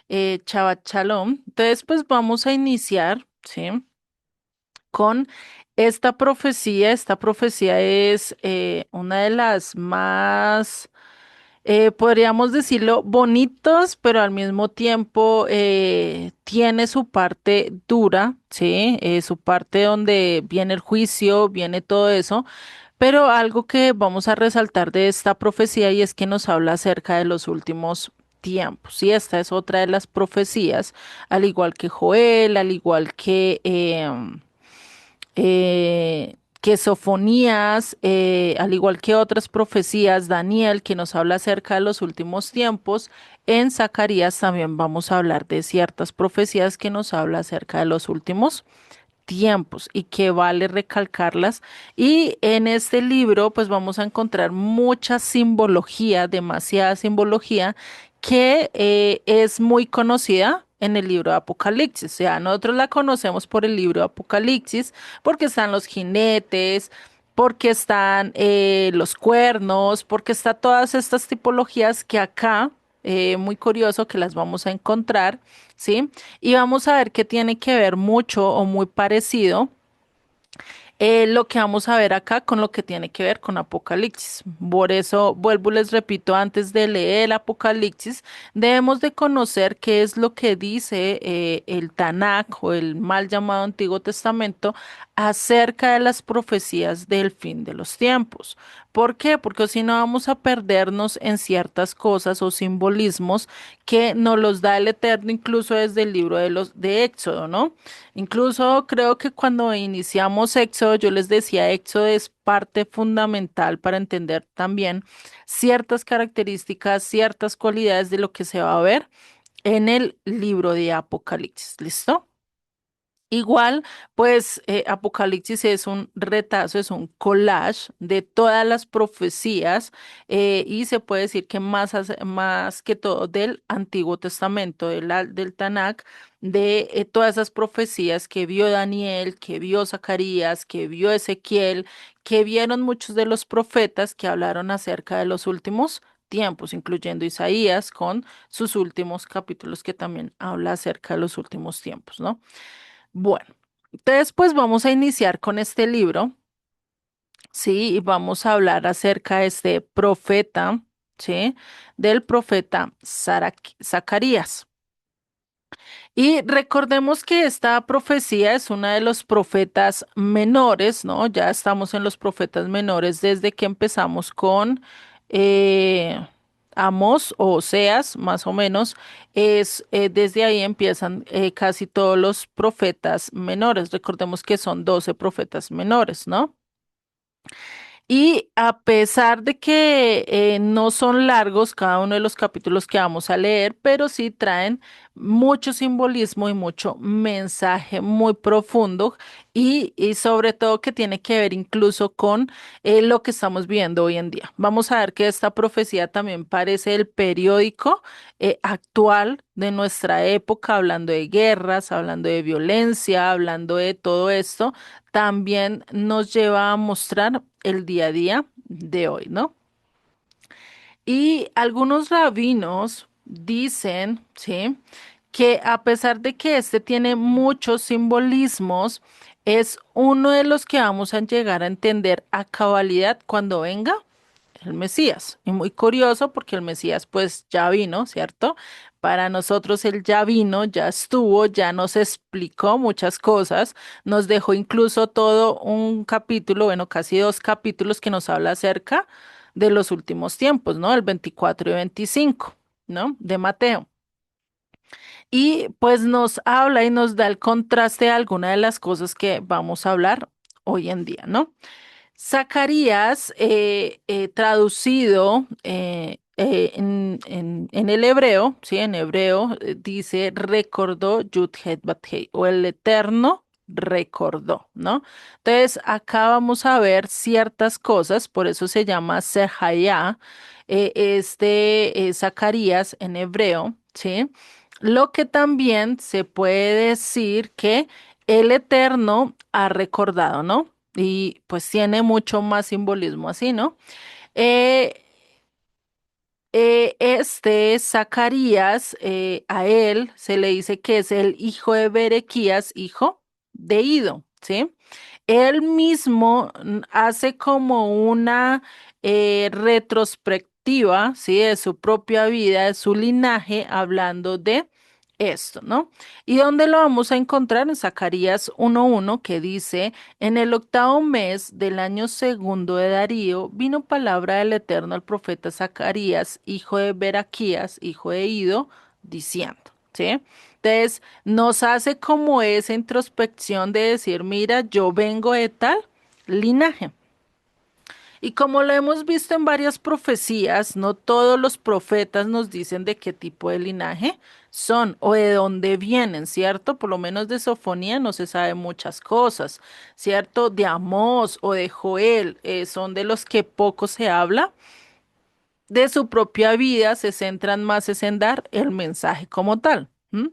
Shabbat Shalom. Entonces, pues vamos a iniciar, ¿sí? Con esta profecía. Esta profecía es una de las más, podríamos decirlo, bonitos, pero al mismo tiempo tiene su parte dura, ¿sí? Su parte donde viene el juicio, viene todo eso. Pero algo que vamos a resaltar de esta profecía y es que nos habla acerca de los últimos tiempos. Y esta es otra de las profecías, al igual que Joel, al igual que Sofonías, al igual que otras profecías, Daniel, que nos habla acerca de los últimos tiempos. En Zacarías también vamos a hablar de ciertas profecías que nos habla acerca de los últimos tiempos y que vale recalcarlas. Y en este libro pues vamos a encontrar mucha simbología, demasiada simbología que es muy conocida en el libro de Apocalipsis. O sea, nosotros la conocemos por el libro de Apocalipsis porque están los jinetes, porque están los cuernos, porque está todas estas tipologías que acá, muy curioso que las vamos a encontrar, ¿sí? Y vamos a ver que tiene que ver mucho o muy parecido lo que vamos a ver acá con lo que tiene que ver con Apocalipsis. Por eso vuelvo y les repito, antes de leer el Apocalipsis, debemos de conocer qué es lo que dice el Tanakh o el mal llamado Antiguo Testamento acerca de las profecías del fin de los tiempos. ¿Por qué? Porque si no vamos a perdernos en ciertas cosas o simbolismos que nos los da el Eterno incluso desde el libro de Éxodo, ¿no? Incluso creo que cuando iniciamos Éxodo, yo les decía, Éxodo es parte fundamental para entender también ciertas características, ciertas cualidades de lo que se va a ver en el libro de Apocalipsis. ¿Listo? Igual, pues Apocalipsis es un retazo, es un collage de todas las profecías y se puede decir que más que todo del Antiguo Testamento, del Tanakh, de todas esas profecías que vio Daniel, que vio Zacarías, que vio Ezequiel, que vieron muchos de los profetas que hablaron acerca de los últimos tiempos, incluyendo Isaías con sus últimos capítulos que también habla acerca de los últimos tiempos, ¿no? Bueno, entonces pues vamos a iniciar con este libro, ¿sí? Y vamos a hablar acerca de este profeta, ¿sí? Del profeta Zacarías. Y recordemos que esta profecía es una de los profetas menores, ¿no? Ya estamos en los profetas menores desde que empezamos con eh, Amós o Oseas, más o menos. Desde ahí empiezan casi todos los profetas menores. Recordemos que son 12 profetas menores, ¿no? Y a pesar de que no son largos cada uno de los capítulos que vamos a leer, pero sí traen mucho simbolismo y mucho mensaje muy profundo y sobre todo que tiene que ver incluso con lo que estamos viendo hoy en día. Vamos a ver que esta profecía también parece el periódico actual de nuestra época, hablando de guerras, hablando de violencia, hablando de todo esto también nos lleva a mostrar el día a día de hoy, ¿no? Y algunos rabinos dicen, ¿sí? Que a pesar de que este tiene muchos simbolismos, es uno de los que vamos a llegar a entender a cabalidad cuando venga el Mesías. Y muy curioso porque el Mesías pues ya vino, ¿cierto? Para nosotros él ya vino, ya estuvo, ya nos explicó muchas cosas, nos dejó incluso todo un capítulo, bueno, casi dos capítulos que nos habla acerca de los últimos tiempos, ¿no? El 24 y 25, ¿no? De Mateo. Y pues nos habla y nos da el contraste de alguna de las cosas que vamos a hablar hoy en día, ¿no? Zacarías, traducido en el hebreo, ¿sí? En hebreo dice recordó Yud Het Bat Hei, o el Eterno recordó, ¿no? Entonces, acá vamos a ver ciertas cosas, por eso se llama Sehaya, Zacarías en hebreo, ¿sí? Lo que también se puede decir que el Eterno ha recordado, ¿no? Y pues tiene mucho más simbolismo así, ¿no? Eh, Este Zacarías, a él se le dice que es el hijo de Berequías, hijo de Ido, ¿sí? Él mismo hace como una retrospectiva, ¿sí? De su propia vida, de su linaje, hablando de esto, ¿no? ¿Y dónde lo vamos a encontrar? En Zacarías 1:1, que dice, en el octavo mes del año segundo de Darío, vino palabra del Eterno al profeta Zacarías, hijo de Beraquías, hijo de Ido, diciendo, ¿sí? Entonces, nos hace como esa introspección de decir, mira, yo vengo de tal linaje. Y como lo hemos visto en varias profecías, no todos los profetas nos dicen de qué tipo de linaje son o de dónde vienen, ¿cierto? Por lo menos de Sofonía no se sabe muchas cosas, ¿cierto? De Amós o de Joel, son de los que poco se habla. De su propia vida se centran más es en dar el mensaje como tal. ¿M?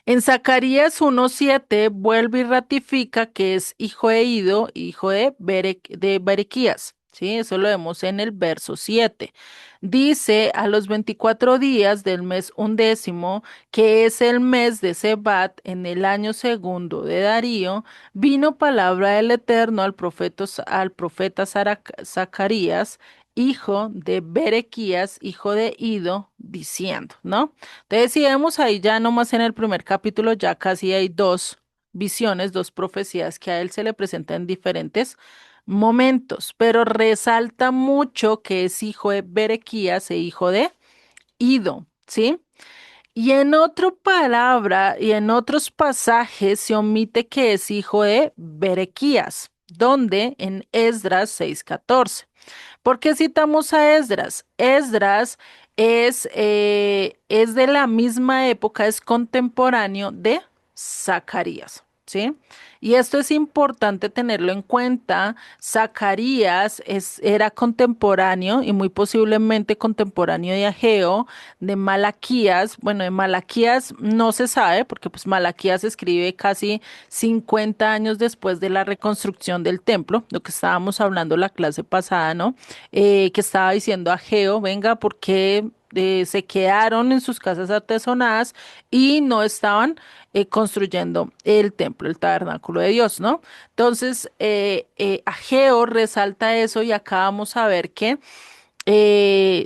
En Zacarías 1:7 vuelve y ratifica que es hijo de Ido, hijo de, de Berequías. Sí, eso lo vemos en el verso 7. Dice a los 24 días del mes undécimo, que es el mes de Sebat, en el año segundo de Darío, vino palabra del Eterno al profeta Zacarías, hijo de Berequías, hijo de Ido, diciendo, ¿no? Entonces, si vemos ahí ya nomás en el primer capítulo, ya casi hay dos visiones, dos profecías que a él se le presentan en diferentes momentos, pero resalta mucho que es hijo de Berequías e hijo de Ido, ¿sí? Y en otra palabra y en otros pasajes se omite que es hijo de Berequías, donde en Esdras 6:14. ¿Por qué citamos a Esdras? Esdras es de la misma época, es contemporáneo de Zacarías, ¿sí? Y esto es importante tenerlo en cuenta. Zacarías era contemporáneo y muy posiblemente contemporáneo de Ageo, de Malaquías. Bueno, de Malaquías no se sabe porque pues Malaquías escribe casi 50 años después de la reconstrucción del templo, lo que estábamos hablando la clase pasada, ¿no? Que estaba diciendo a Geo, venga, porque se quedaron en sus casas artesonadas y no estaban construyendo el templo, el tabernáculo de Dios, ¿no? Entonces, Ageo resalta eso y acá vamos a ver que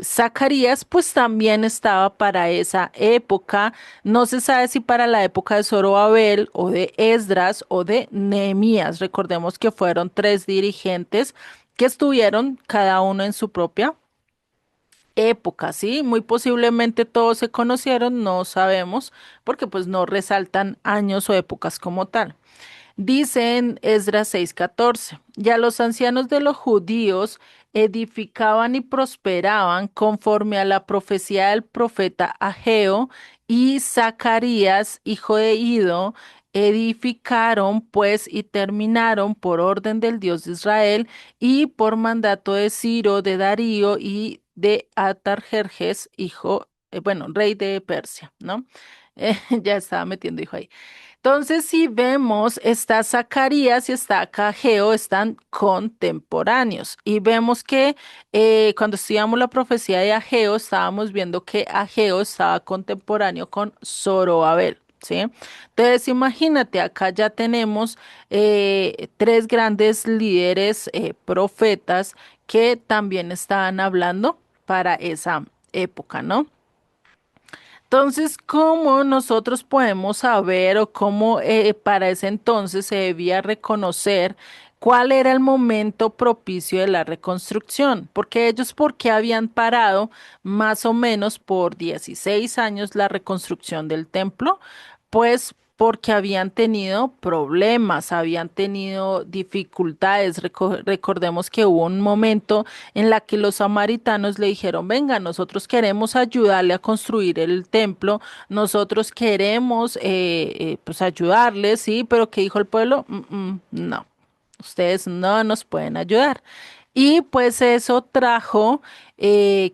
Zacarías pues también estaba para esa época, no se sabe si para la época de Zorobabel o de Esdras o de Nehemías, recordemos que fueron tres dirigentes que estuvieron cada uno en su propia época, ¿sí? Muy posiblemente todos se conocieron, no sabemos, porque pues no resaltan años o épocas como tal. Dice en Esdras 6:14, ya los ancianos de los judíos edificaban y prosperaban conforme a la profecía del profeta Ageo y Zacarías, hijo de Ido, edificaron pues y terminaron por orden del Dios de Israel y por mandato de Ciro, de Darío y de Atarjerjes, hijo, bueno, rey de Persia, ¿no? Ya estaba metiendo hijo ahí. Entonces, si vemos, está Zacarías y está Ageo, están contemporáneos. Y vemos que cuando estudiamos la profecía de Ageo, estábamos viendo que Ageo estaba contemporáneo con Zorobabel, ¿sí? Entonces, imagínate, acá ya tenemos tres grandes líderes profetas que también estaban hablando para esa época, ¿no? Entonces, ¿cómo nosotros podemos saber o cómo para ese entonces se debía reconocer cuál era el momento propicio de la reconstrucción? Porque ellos, ¿por qué habían parado más o menos por 16 años la reconstrucción del templo? Pues porque habían tenido problemas, habían tenido dificultades. Recordemos que hubo un momento en la que los samaritanos le dijeron, venga, nosotros queremos ayudarle a construir el templo, nosotros queremos pues ayudarles, sí, pero ¿qué dijo el pueblo? No, ustedes no nos pueden ayudar. Y pues eso trajo que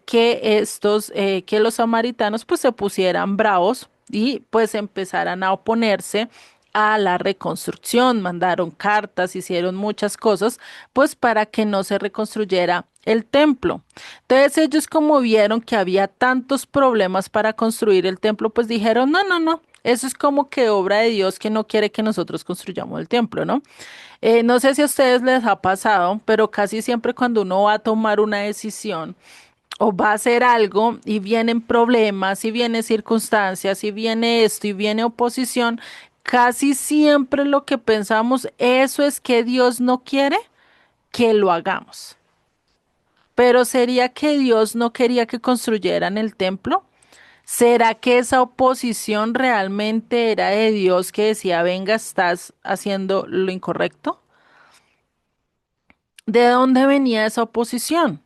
los samaritanos pues se pusieran bravos y pues empezaran a oponerse a la reconstrucción, mandaron cartas, hicieron muchas cosas, pues para que no se reconstruyera el templo. Entonces ellos como vieron que había tantos problemas para construir el templo, pues dijeron, no, no, no, eso es como que obra de Dios que no quiere que nosotros construyamos el templo, ¿no? No sé si a ustedes les ha pasado, pero casi siempre cuando uno va a tomar una decisión o va a hacer algo y vienen problemas y vienen circunstancias y viene esto y viene oposición, casi siempre lo que pensamos, eso es que Dios no quiere que lo hagamos. Pero ¿sería que Dios no quería que construyeran el templo? ¿Será que esa oposición realmente era de Dios que decía, venga, estás haciendo lo incorrecto? ¿De dónde venía esa oposición?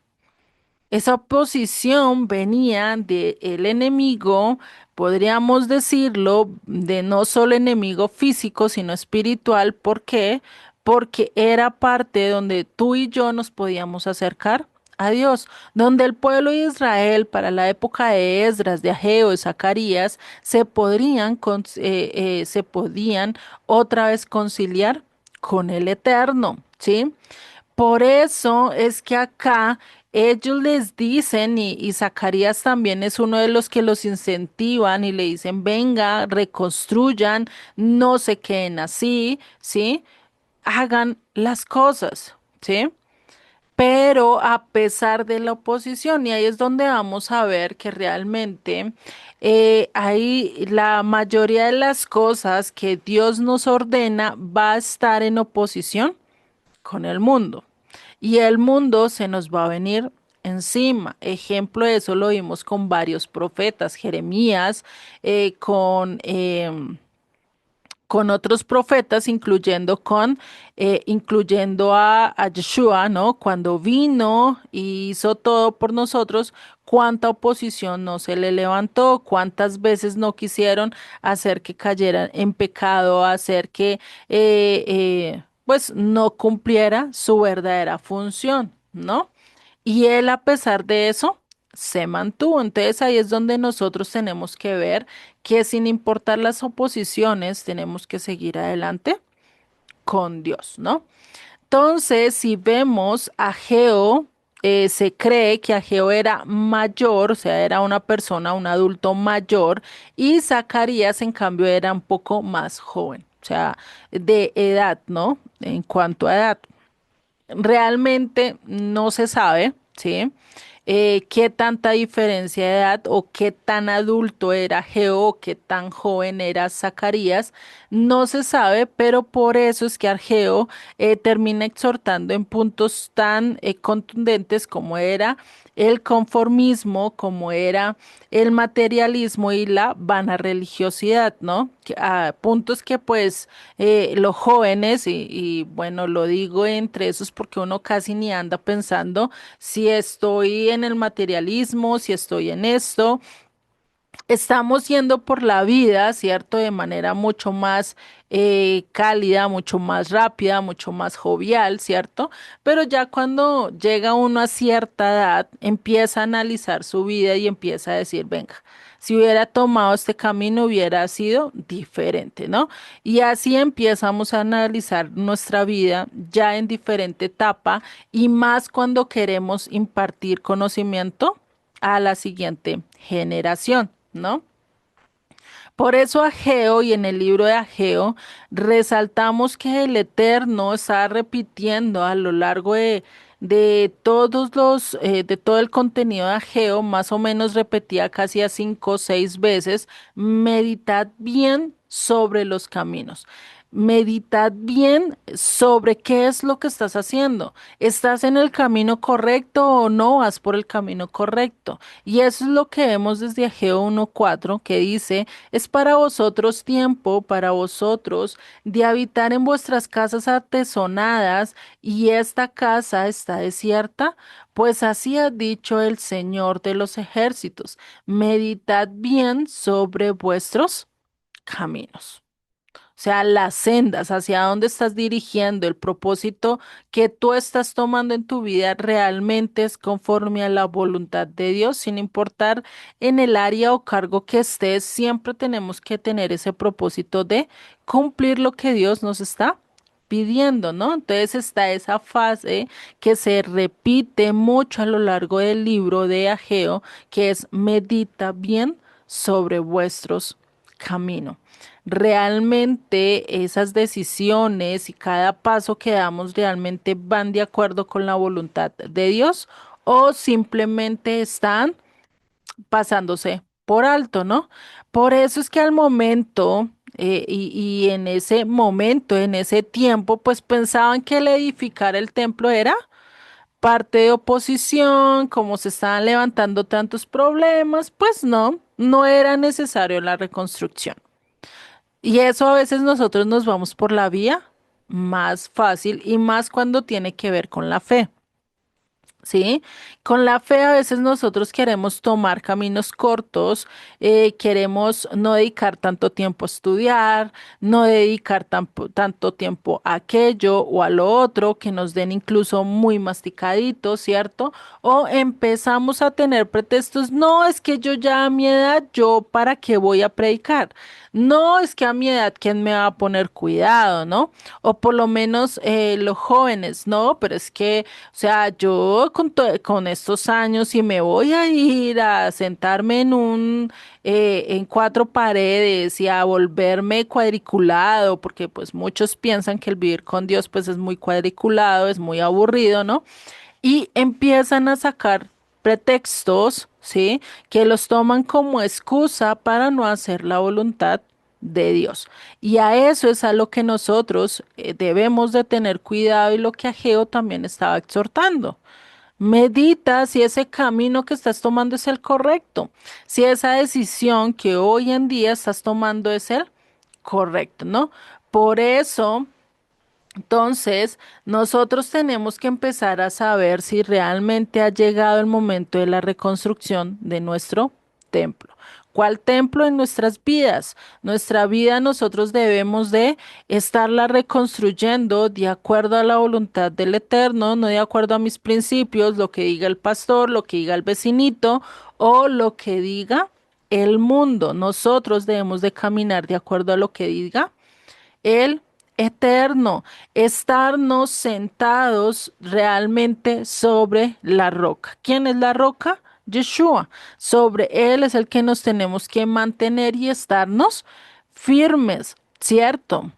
Esa oposición venía del enemigo, podríamos decirlo, de no solo enemigo físico, sino espiritual. ¿Por qué? Porque era parte donde tú y yo nos podíamos acercar a Dios, donde el pueblo de Israel para la época de Esdras, de Ageo, de Zacarías, se podían otra vez conciliar con el Eterno, ¿sí? Por eso es que acá ellos les dicen, y Zacarías también es uno de los que los incentivan y le dicen, venga, reconstruyan, no se queden así, ¿sí? Hagan las cosas, ¿sí? Pero a pesar de la oposición, y ahí es donde vamos a ver que realmente ahí la mayoría de las cosas que Dios nos ordena va a estar en oposición con el mundo. Y el mundo se nos va a venir encima. Ejemplo de eso lo vimos con varios profetas, Jeremías, con otros profetas, incluyendo a Yeshua, ¿no? Cuando vino y hizo todo por nosotros, cuánta oposición no se le levantó, cuántas veces no quisieron hacer que cayeran en pecado, hacer que pues no cumpliera su verdadera función, ¿no? Y él, a pesar de eso, se mantuvo. Entonces ahí es donde nosotros tenemos que ver que sin importar las oposiciones, tenemos que seguir adelante con Dios, ¿no? Entonces, si vemos a Ageo, se cree que Ageo era mayor, o sea, era una persona, un adulto mayor, y Zacarías, en cambio, era un poco más joven, o sea, de edad, ¿no? En cuanto a edad. Realmente no se sabe, ¿sí? Qué tanta diferencia de edad o qué tan adulto era Ageo, qué tan joven era Zacarías, no se sabe, pero por eso es que Ageo termina exhortando en puntos tan contundentes como era el conformismo, como era el materialismo y la vana religiosidad, ¿no? Puntos que pues los jóvenes, bueno, lo digo entre esos porque uno casi ni anda pensando si estoy en el materialismo, si estoy en esto. Estamos yendo por la vida, ¿cierto? De manera mucho más cálida, mucho más rápida, mucho más jovial, ¿cierto? Pero ya cuando llega uno a cierta edad, empieza a analizar su vida y empieza a decir, venga, si hubiera tomado este camino hubiera sido diferente, ¿no? Y así empezamos a analizar nuestra vida ya en diferente etapa y más cuando queremos impartir conocimiento a la siguiente generación, ¿no? Por eso Ageo y en el libro de Ageo resaltamos que el Eterno está repitiendo a lo largo de todo el contenido de Ageo, más o menos repetía casi a 5 o 6 veces, meditad bien sobre los caminos. Meditad bien sobre qué es lo que estás haciendo. ¿Estás en el camino correcto o no vas por el camino correcto? Y eso es lo que vemos desde Ageo 1:4, que dice, es para vosotros tiempo, para vosotros, de habitar en vuestras casas artesonadas, y esta casa está desierta. Pues así ha dicho el Señor de los ejércitos, meditad bien sobre vuestros caminos. O sea, las sendas, hacia dónde estás dirigiendo, el propósito que tú estás tomando en tu vida realmente es conforme a la voluntad de Dios, sin importar en el área o cargo que estés, siempre tenemos que tener ese propósito de cumplir lo que Dios nos está pidiendo, ¿no? Entonces está esa fase que se repite mucho a lo largo del libro de Ageo, que es medita bien sobre vuestros caminos. Realmente esas decisiones y cada paso que damos realmente van de acuerdo con la voluntad de Dios o simplemente están pasándose por alto, ¿no? Por eso es que al momento y en ese momento, en ese tiempo, pues pensaban que el edificar el templo era parte de oposición, como se estaban levantando tantos problemas, pues no, no era necesario la reconstrucción. Y eso a veces nosotros nos vamos por la vía más fácil y más cuando tiene que ver con la fe. ¿Sí? Con la fe a veces nosotros queremos tomar caminos cortos, queremos no dedicar tanto tiempo a estudiar, no dedicar tanto tiempo a aquello o a lo otro, que nos den incluso muy masticadito, ¿cierto? O empezamos a tener pretextos, no, es que yo ya a mi edad, yo para qué voy a predicar. No, es que a mi edad, ¿quién me va a poner cuidado, no? O por lo menos los jóvenes, no, pero es que o sea, yo con estos años y me voy a ir a sentarme en cuatro paredes y a volverme cuadriculado, porque pues muchos piensan que el vivir con Dios pues es muy cuadriculado, es muy aburrido, ¿no? Y empiezan a sacar pretextos, ¿sí? Que los toman como excusa para no hacer la voluntad de Dios. Y a eso es a lo que nosotros debemos de tener cuidado y lo que Ageo también estaba exhortando. Medita si ese camino que estás tomando es el correcto, si esa decisión que hoy en día estás tomando es el correcto, ¿no? Por eso entonces, nosotros tenemos que empezar a saber si realmente ha llegado el momento de la reconstrucción de nuestro templo. ¿Cuál templo en nuestras vidas? Nuestra vida nosotros debemos de estarla reconstruyendo de acuerdo a la voluntad del Eterno, no de acuerdo a mis principios, lo que diga el pastor, lo que diga el vecinito o lo que diga el mundo. Nosotros debemos de caminar de acuerdo a lo que diga el eterno, estarnos sentados realmente sobre la roca. ¿Quién es la roca? Yeshua. Sobre él es el que nos tenemos que mantener y estarnos firmes, ¿cierto?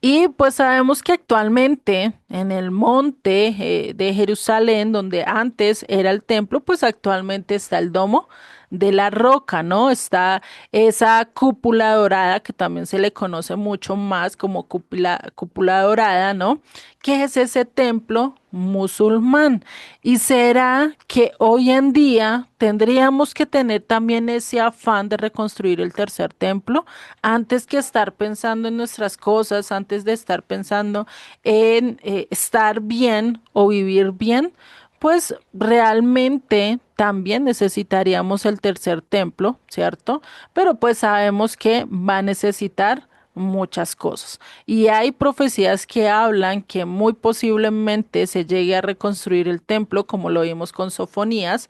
Y pues sabemos que actualmente en el monte de Jerusalén, donde antes era el templo, pues actualmente está el domo de la roca, ¿no? Está esa cúpula dorada que también se le conoce mucho más como cúpula dorada, ¿no? ¿Qué es ese templo musulmán? ¿Y será que hoy en día tendríamos que tener también ese afán de reconstruir el tercer templo antes que estar pensando en nuestras cosas, antes de estar pensando en estar bien o vivir bien? Pues realmente también necesitaríamos el tercer templo, ¿cierto? Pero pues sabemos que va a necesitar muchas cosas. Y hay profecías que hablan que muy posiblemente se llegue a reconstruir el templo, como lo vimos con Sofonías,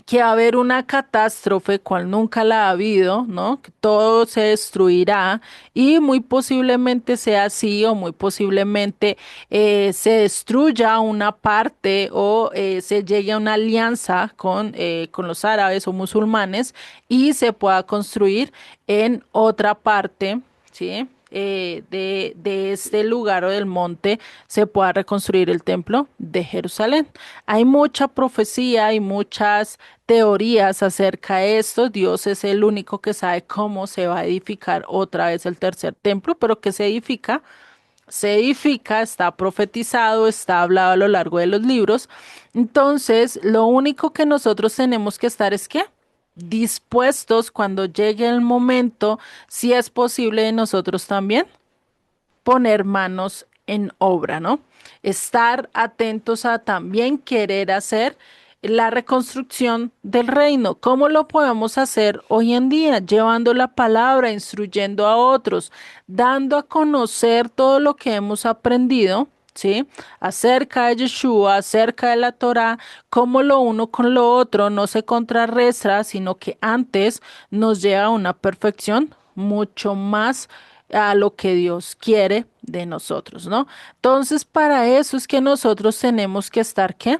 que va a haber una catástrofe cual nunca la ha habido, ¿no? Que todo se destruirá y muy posiblemente sea así o muy posiblemente se destruya una parte o se llegue a una alianza con los árabes o musulmanes y se pueda construir en otra parte, ¿sí? De este lugar o del monte se pueda reconstruir el templo de Jerusalén. Hay mucha profecía, hay muchas teorías acerca de esto. Dios es el único que sabe cómo se va a edificar otra vez el tercer templo, pero que se edifica, está profetizado, está hablado a lo largo de los libros. Entonces, lo único que nosotros tenemos que estar es que dispuestos cuando llegue el momento, si es posible, de nosotros también poner manos en obra, ¿no? Estar atentos a también querer hacer la reconstrucción del reino. ¿Cómo lo podemos hacer hoy en día? Llevando la palabra, instruyendo a otros, dando a conocer todo lo que hemos aprendido. ¿Sí? Acerca de Yeshua, acerca de la Torá, cómo lo uno con lo otro no se contrarresta, sino que antes nos lleva a una perfección mucho más a lo que Dios quiere de nosotros, ¿no? Entonces, para eso es que nosotros tenemos que estar, ¿qué?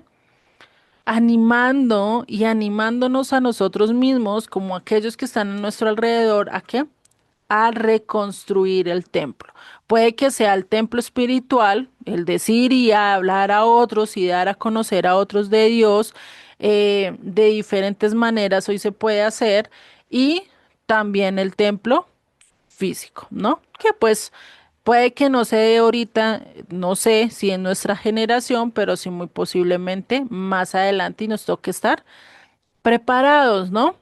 Animando y animándonos a nosotros mismos, como aquellos que están a nuestro alrededor, ¿a qué? A reconstruir el templo. Puede que sea el templo espiritual, el decir y hablar a otros y dar a conocer a otros de Dios de diferentes maneras, hoy se puede hacer, y también el templo físico, ¿no? Que pues puede que no se dé ahorita, no sé si en nuestra generación, pero sí muy posiblemente más adelante y nos toque estar preparados, ¿no?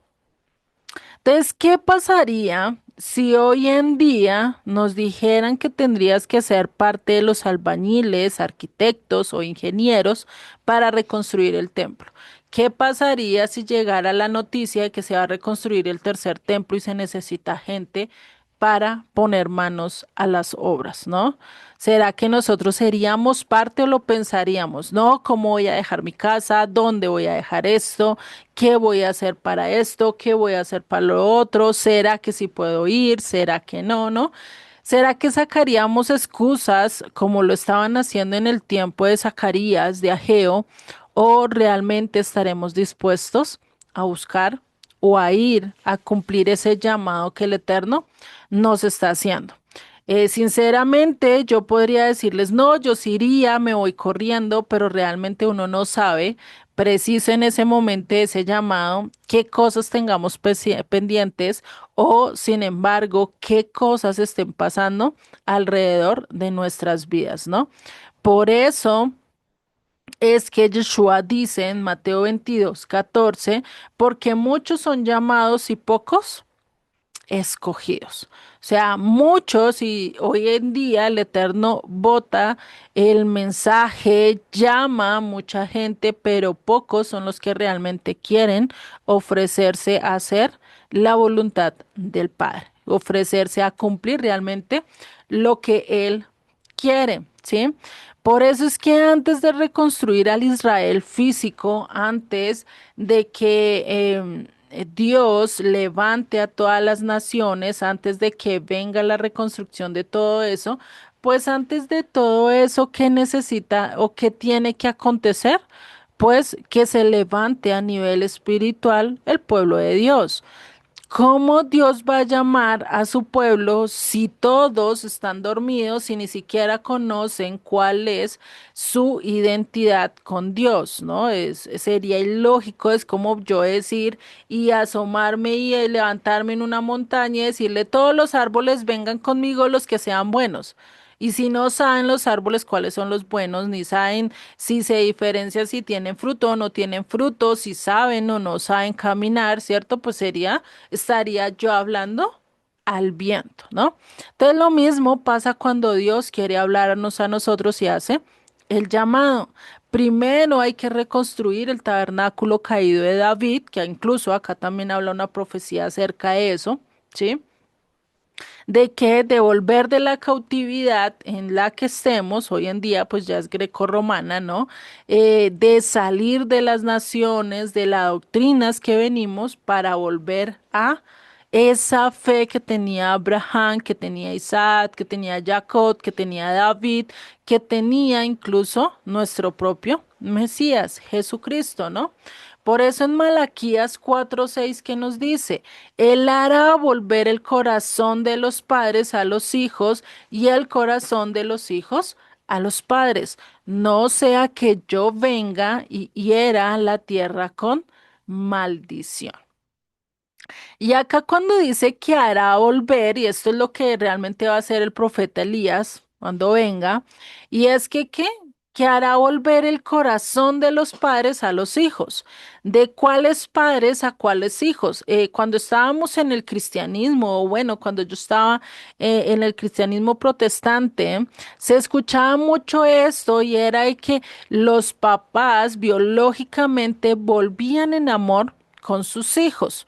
Entonces, ¿qué pasaría si hoy en día nos dijeran que tendrías que ser parte de los albañiles, arquitectos o ingenieros para reconstruir el templo? ¿Qué pasaría si llegara la noticia de que se va a reconstruir el tercer templo y se necesita gente para poner manos a las obras, ¿no? ¿Será que nosotros seríamos parte o lo pensaríamos? ¿No? ¿Cómo voy a dejar mi casa? ¿Dónde voy a dejar esto? ¿Qué voy a hacer para esto? ¿Qué voy a hacer para lo otro? ¿Será que sí puedo ir? ¿Será que no? ¿No? ¿Será que sacaríamos excusas como lo estaban haciendo en el tiempo de Zacarías, de Ageo? ¿O realmente estaremos dispuestos a buscar o a ir a cumplir ese llamado que el Eterno nos está haciendo? Sinceramente, yo podría decirles, no, yo sí iría, me voy corriendo, pero realmente uno no sabe preciso en ese momento de ese llamado, qué cosas tengamos pendientes o, sin embargo, qué cosas estén pasando alrededor de nuestras vidas, ¿no? Por eso es que Yeshua dice en Mateo 22:14, porque muchos son llamados y pocos escogidos. O sea, muchos y hoy en día el Eterno bota el mensaje, llama a mucha gente, pero pocos son los que realmente quieren ofrecerse a hacer la voluntad del Padre, ofrecerse a cumplir realmente lo que Él quiere, ¿sí? Por eso es que antes de reconstruir al Israel físico, antes de que Dios levante a todas las naciones, antes de que venga la reconstrucción de todo eso, pues antes de todo eso, ¿qué necesita o qué tiene que acontecer? Pues que se levante a nivel espiritual el pueblo de Dios. ¿Cómo Dios va a llamar a su pueblo si todos están dormidos y ni siquiera conocen cuál es su identidad con Dios, ¿no? Sería ilógico, es como yo decir y asomarme y levantarme en una montaña y decirle todos los árboles vengan conmigo los que sean buenos. Y si no saben los árboles cuáles son los buenos, ni saben si se diferencia si tienen fruto o no tienen fruto, si saben o no saben caminar, ¿cierto? Pues estaría yo hablando al viento, ¿no? Entonces lo mismo pasa cuando Dios quiere hablarnos a nosotros y hace el llamado. Primero hay que reconstruir el tabernáculo caído de David, que incluso acá también habla una profecía acerca de eso, ¿sí? De que devolver de la cautividad en la que estemos, hoy en día pues ya es grecorromana, ¿no? De salir de las naciones, de las doctrinas que venimos para volver a esa fe que tenía Abraham, que tenía Isaac, que tenía Jacob, que tenía David, que tenía incluso nuestro propio Mesías, Jesucristo, ¿no? Por eso en Malaquías 4:6 que nos dice, Él hará volver el corazón de los padres a los hijos y el corazón de los hijos a los padres. No sea que yo venga y hiera la tierra con maldición. Y acá cuando dice que hará volver, y esto es lo que realmente va a hacer el profeta Elías cuando venga, y es que ¿qué? Que hará volver el corazón de los padres a los hijos. ¿De cuáles padres a cuáles hijos? Cuando estábamos en el cristianismo, o bueno, cuando yo estaba en el cristianismo protestante, se escuchaba mucho esto y era de que los papás biológicamente volvían en amor con sus hijos.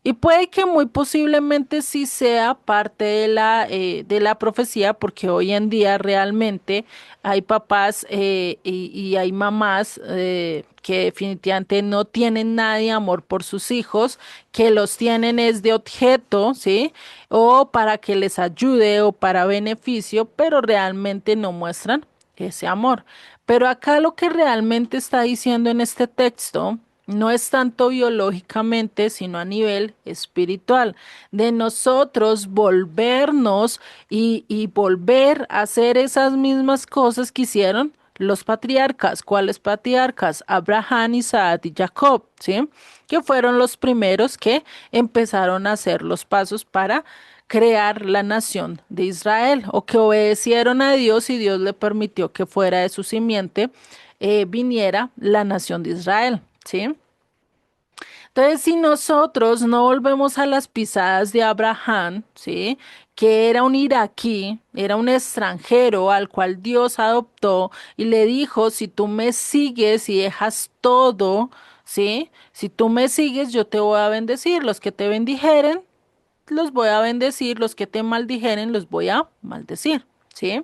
Y puede que muy posiblemente sí sea parte de la profecía, porque hoy en día realmente hay papás y hay mamás que definitivamente no tienen nada de amor por sus hijos, que los tienen es de objeto, ¿sí? O para que les ayude o para beneficio, pero realmente no muestran ese amor. Pero acá lo que realmente está diciendo en este texto no es tanto biológicamente, sino a nivel espiritual, de nosotros volvernos y volver a hacer esas mismas cosas que hicieron los patriarcas. ¿Cuáles patriarcas? Abraham, Isaac y Jacob, ¿sí? Que fueron los primeros que empezaron a hacer los pasos para crear la nación de Israel, o que obedecieron a Dios y Dios le permitió que fuera de su simiente viniera la nación de Israel, ¿sí? Entonces, si nosotros no volvemos a las pisadas de Abraham, ¿sí? Que era un iraquí, era un extranjero al cual Dios adoptó y le dijo, si tú me sigues y dejas todo, ¿sí? Si tú me sigues, yo te voy a bendecir. Los que te bendijeren, los voy a bendecir, los que te maldijeren, los voy a maldecir, ¿sí?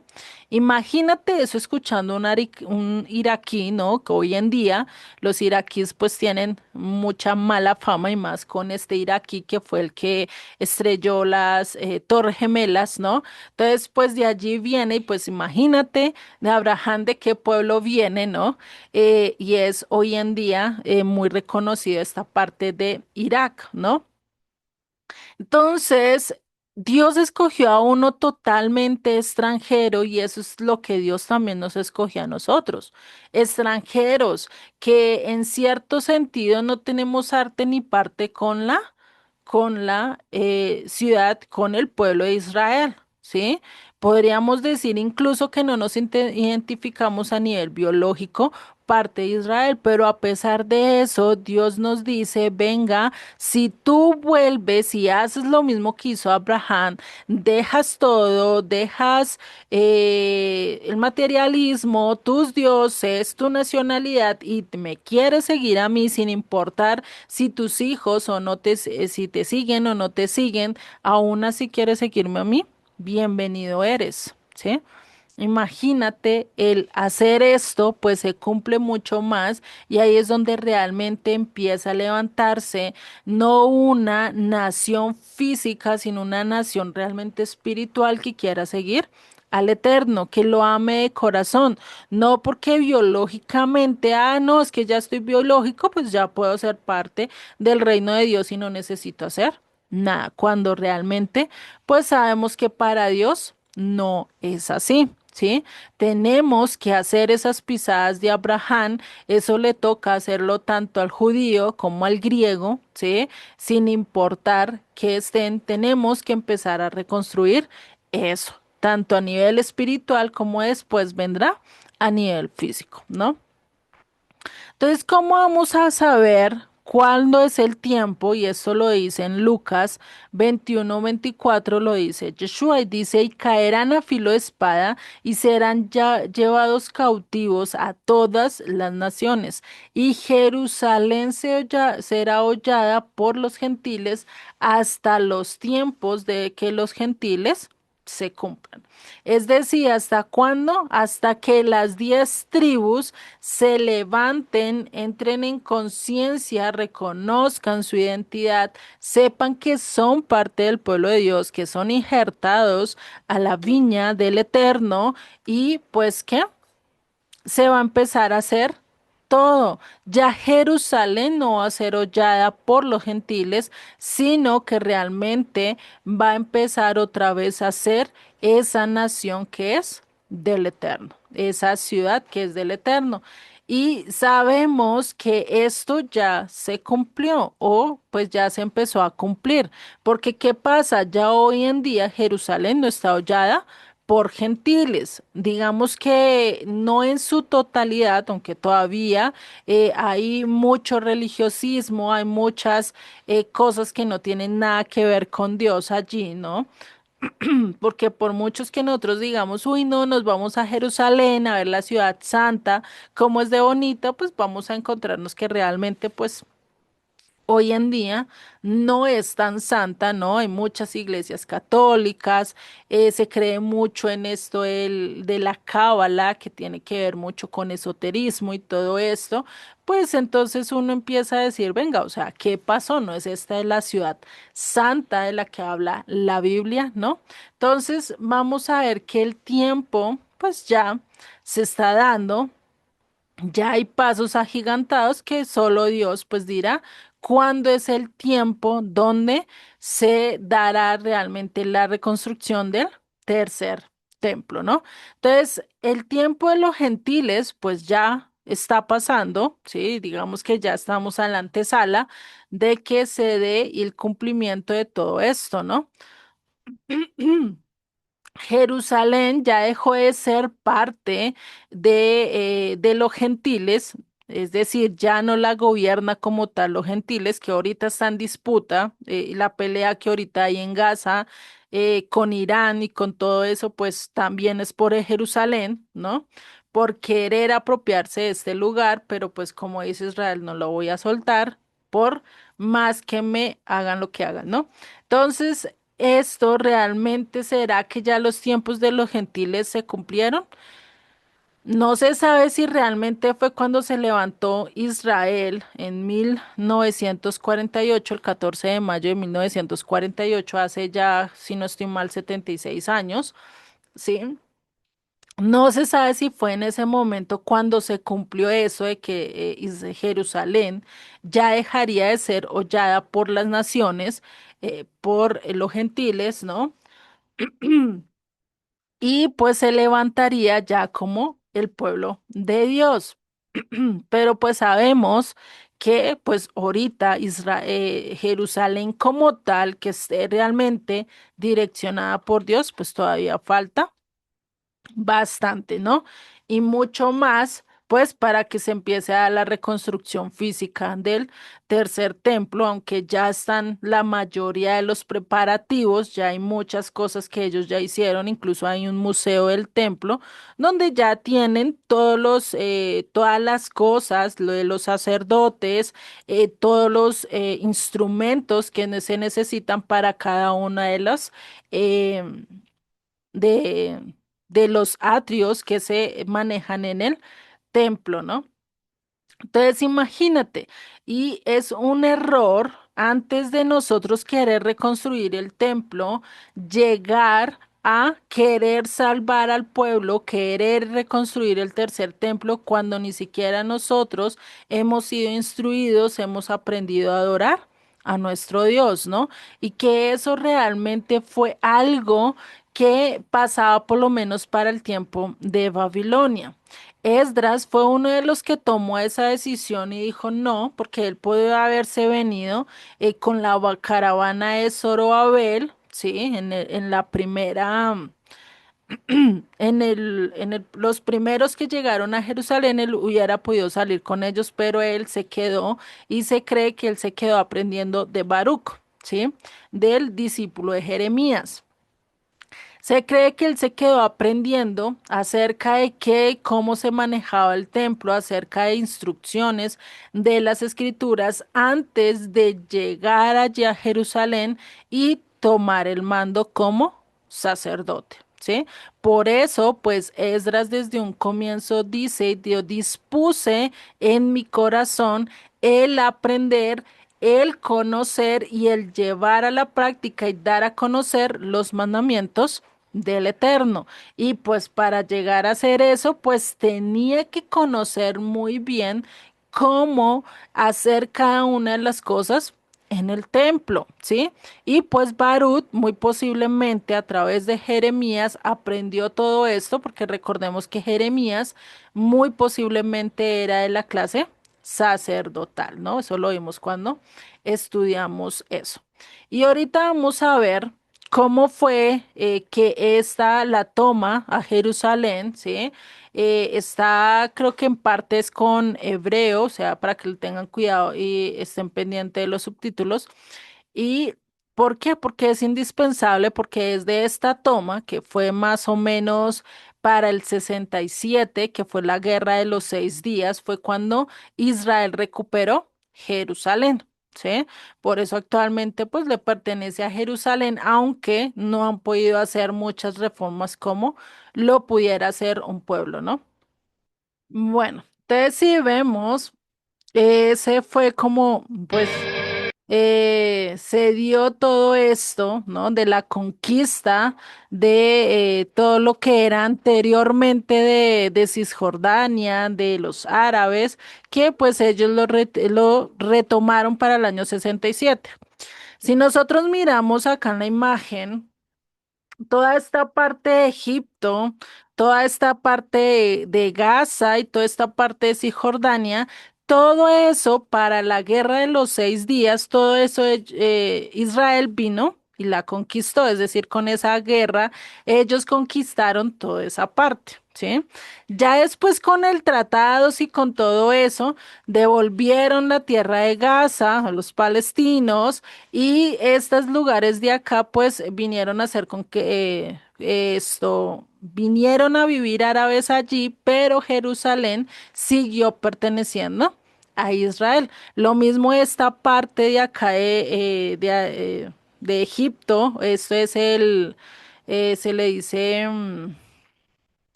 Imagínate eso escuchando un iraquí, ¿no? Que hoy en día los iraquíes pues tienen mucha mala fama y más con este iraquí que fue el que estrelló las Torres Gemelas, ¿no? Entonces pues de allí viene y pues imagínate de Abraham de qué pueblo viene, ¿no? Y es hoy en día muy reconocido esta parte de Irak, ¿no? Entonces, Dios escogió a uno totalmente extranjero y eso es lo que Dios también nos escogió a nosotros, extranjeros que en cierto sentido no tenemos arte ni parte con la ciudad, con el pueblo de Israel, ¿sí? Podríamos decir incluso que no nos identificamos a nivel biológico parte de Israel, pero a pesar de eso, Dios nos dice, venga, si tú vuelves y haces lo mismo que hizo Abraham, dejas todo, dejas el materialismo, tus dioses, tu nacionalidad y me quieres seguir a mí sin importar si tus hijos o no te, si te siguen o no te siguen, aún así quieres seguirme a mí, bienvenido eres, ¿sí? Imagínate el hacer esto, pues se cumple mucho más y ahí es donde realmente empieza a levantarse no una nación física, sino una nación realmente espiritual que quiera seguir al Eterno, que lo ame de corazón, no porque biológicamente, no, es que ya estoy biológico, pues ya puedo ser parte del reino de Dios y no necesito hacer nada, cuando realmente, pues sabemos que para Dios no es así. ¿Sí? Tenemos que hacer esas pisadas de Abraham, eso le toca hacerlo tanto al judío como al griego, ¿sí? Sin importar que estén, tenemos que empezar a reconstruir eso, tanto a nivel espiritual como después vendrá a nivel físico, ¿no? Entonces, ¿cómo vamos a saber cuándo es el tiempo? Y esto lo dice en Lucas 21-24, lo dice Yeshua y dice, y caerán a filo de espada y serán ya llevados cautivos a todas las naciones. Y Jerusalén será hollada por los gentiles hasta los tiempos de que los gentiles se cumplan. Es decir, ¿hasta cuándo? Hasta que las 10 tribus se levanten, entren en conciencia, reconozcan su identidad, sepan que son parte del pueblo de Dios, que son injertados a la viña del Eterno y pues que se va a empezar a hacer todo. Ya Jerusalén no va a ser hollada por los gentiles, sino que realmente va a empezar otra vez a ser esa nación que es del Eterno, esa ciudad que es del Eterno. Y sabemos que esto ya se cumplió o pues ya se empezó a cumplir, porque ¿qué pasa? Ya hoy en día Jerusalén no está hollada por gentiles. Digamos que no en su totalidad, aunque todavía hay mucho religiosismo, hay muchas cosas que no tienen nada que ver con Dios allí, ¿no? Porque por muchos que nosotros digamos, uy, no, nos vamos a Jerusalén a ver la ciudad santa, cómo es de bonita, pues vamos a encontrarnos que realmente, pues hoy en día no es tan santa, ¿no? Hay muchas iglesias católicas, se cree mucho en esto de la cábala, que tiene que ver mucho con esoterismo y todo esto, pues entonces uno empieza a decir, venga, o sea, ¿qué pasó? ¿No es esta la ciudad santa de la que habla la Biblia, ¿no? Entonces vamos a ver que el tiempo, pues ya se está dando. Ya hay pasos agigantados que solo Dios pues dirá cuándo es el tiempo donde se dará realmente la reconstrucción del tercer templo, ¿no? Entonces, el tiempo de los gentiles pues ya está pasando, ¿sí? Digamos que ya estamos a la antesala de que se dé el cumplimiento de todo esto, ¿no? Jerusalén ya dejó de ser parte de los gentiles, es decir, ya no la gobierna como tal los gentiles, que ahorita está en disputa, la pelea que ahorita hay en Gaza con Irán y con todo eso, pues también es por Jerusalén, ¿no? Por querer apropiarse de este lugar, pero pues como dice Israel, no lo voy a soltar por más que me hagan lo que hagan, ¿no? Entonces, ¿esto realmente será que ya los tiempos de los gentiles se cumplieron? No se sabe si realmente fue cuando se levantó Israel en 1948, el 14 de mayo de 1948, hace ya, si no estoy mal, 76 años, ¿sí? No se sabe si fue en ese momento cuando se cumplió eso de que Jerusalén ya dejaría de ser hollada por las naciones, por los gentiles, ¿no? Y pues se levantaría ya como el pueblo de Dios. Pero pues sabemos que pues ahorita Jerusalén como tal, que esté realmente direccionada por Dios, pues todavía falta bastante, ¿no? Y mucho más, pues para que se empiece a la reconstrucción física del tercer templo, aunque ya están la mayoría de los preparativos, ya hay muchas cosas que ellos ya hicieron, incluso hay un museo del templo, donde ya tienen todas las cosas, lo de los sacerdotes, todos los instrumentos que se necesitan para cada una de las... em, de, de los atrios que se manejan en el templo, ¿no? Entonces, imagínate, y es un error antes de nosotros querer reconstruir el templo, llegar a querer salvar al pueblo, querer reconstruir el tercer templo cuando ni siquiera nosotros hemos sido instruidos, hemos aprendido a adorar a nuestro Dios, ¿no? Y que eso realmente fue algo que pasaba por lo menos para el tiempo de Babilonia. Esdras fue uno de los que tomó esa decisión y dijo no, porque él puede haberse venido con la caravana de Zorobabel, sí, en la primera, los primeros que llegaron a Jerusalén, él hubiera podido salir con ellos, pero él se quedó y se cree que él se quedó aprendiendo de Baruch, sí, del discípulo de Jeremías. Se cree que él se quedó aprendiendo acerca de qué, cómo se manejaba el templo, acerca de instrucciones de las escrituras antes de llegar allí a Jerusalén y tomar el mando como sacerdote. ¿Sí? Por eso, pues Esdras desde un comienzo dice, Dios dispuse en mi corazón el aprender, el conocer y el llevar a la práctica y dar a conocer los mandamientos del Eterno. Y pues para llegar a hacer eso, pues tenía que conocer muy bien cómo hacer cada una de las cosas en el templo, ¿sí? Y pues Barut muy posiblemente a través de Jeremías aprendió todo esto, porque recordemos que Jeremías muy posiblemente era de la clase sacerdotal, ¿no? Eso lo vimos cuando estudiamos eso. Y ahorita vamos a ver cómo fue que la toma a Jerusalén, ¿sí? Está, creo que en partes con hebreo, o sea, para que lo tengan cuidado y estén pendientes de los subtítulos. ¿Y por qué? Porque es indispensable, porque es de esta toma, que fue más o menos para el 67, que fue la Guerra de los 6 días, fue cuando Israel recuperó Jerusalén. ¿sí? Por eso actualmente pues le pertenece a Jerusalén, aunque no han podido hacer muchas reformas como lo pudiera hacer un pueblo, ¿no? Bueno, entonces si vemos, ese fue como, pues, se dio todo esto, ¿no? De la conquista de todo lo que era anteriormente de Cisjordania, de los árabes, que pues ellos lo retomaron para el año 67. Si nosotros miramos acá en la imagen, toda esta parte de Egipto, toda esta parte de Gaza y toda esta parte de Cisjordania, todo eso para la guerra de los 6 días, todo eso Israel vino y la conquistó, es decir, con esa guerra ellos conquistaron toda esa parte, ¿sí? Ya después con el tratados y con todo eso, devolvieron la tierra de Gaza a los palestinos y estos lugares de acá, pues, vinieron a ser con que vinieron a vivir árabes allí, pero Jerusalén siguió perteneciendo a Israel. Lo mismo esta parte de acá de Egipto, esto es se le dice,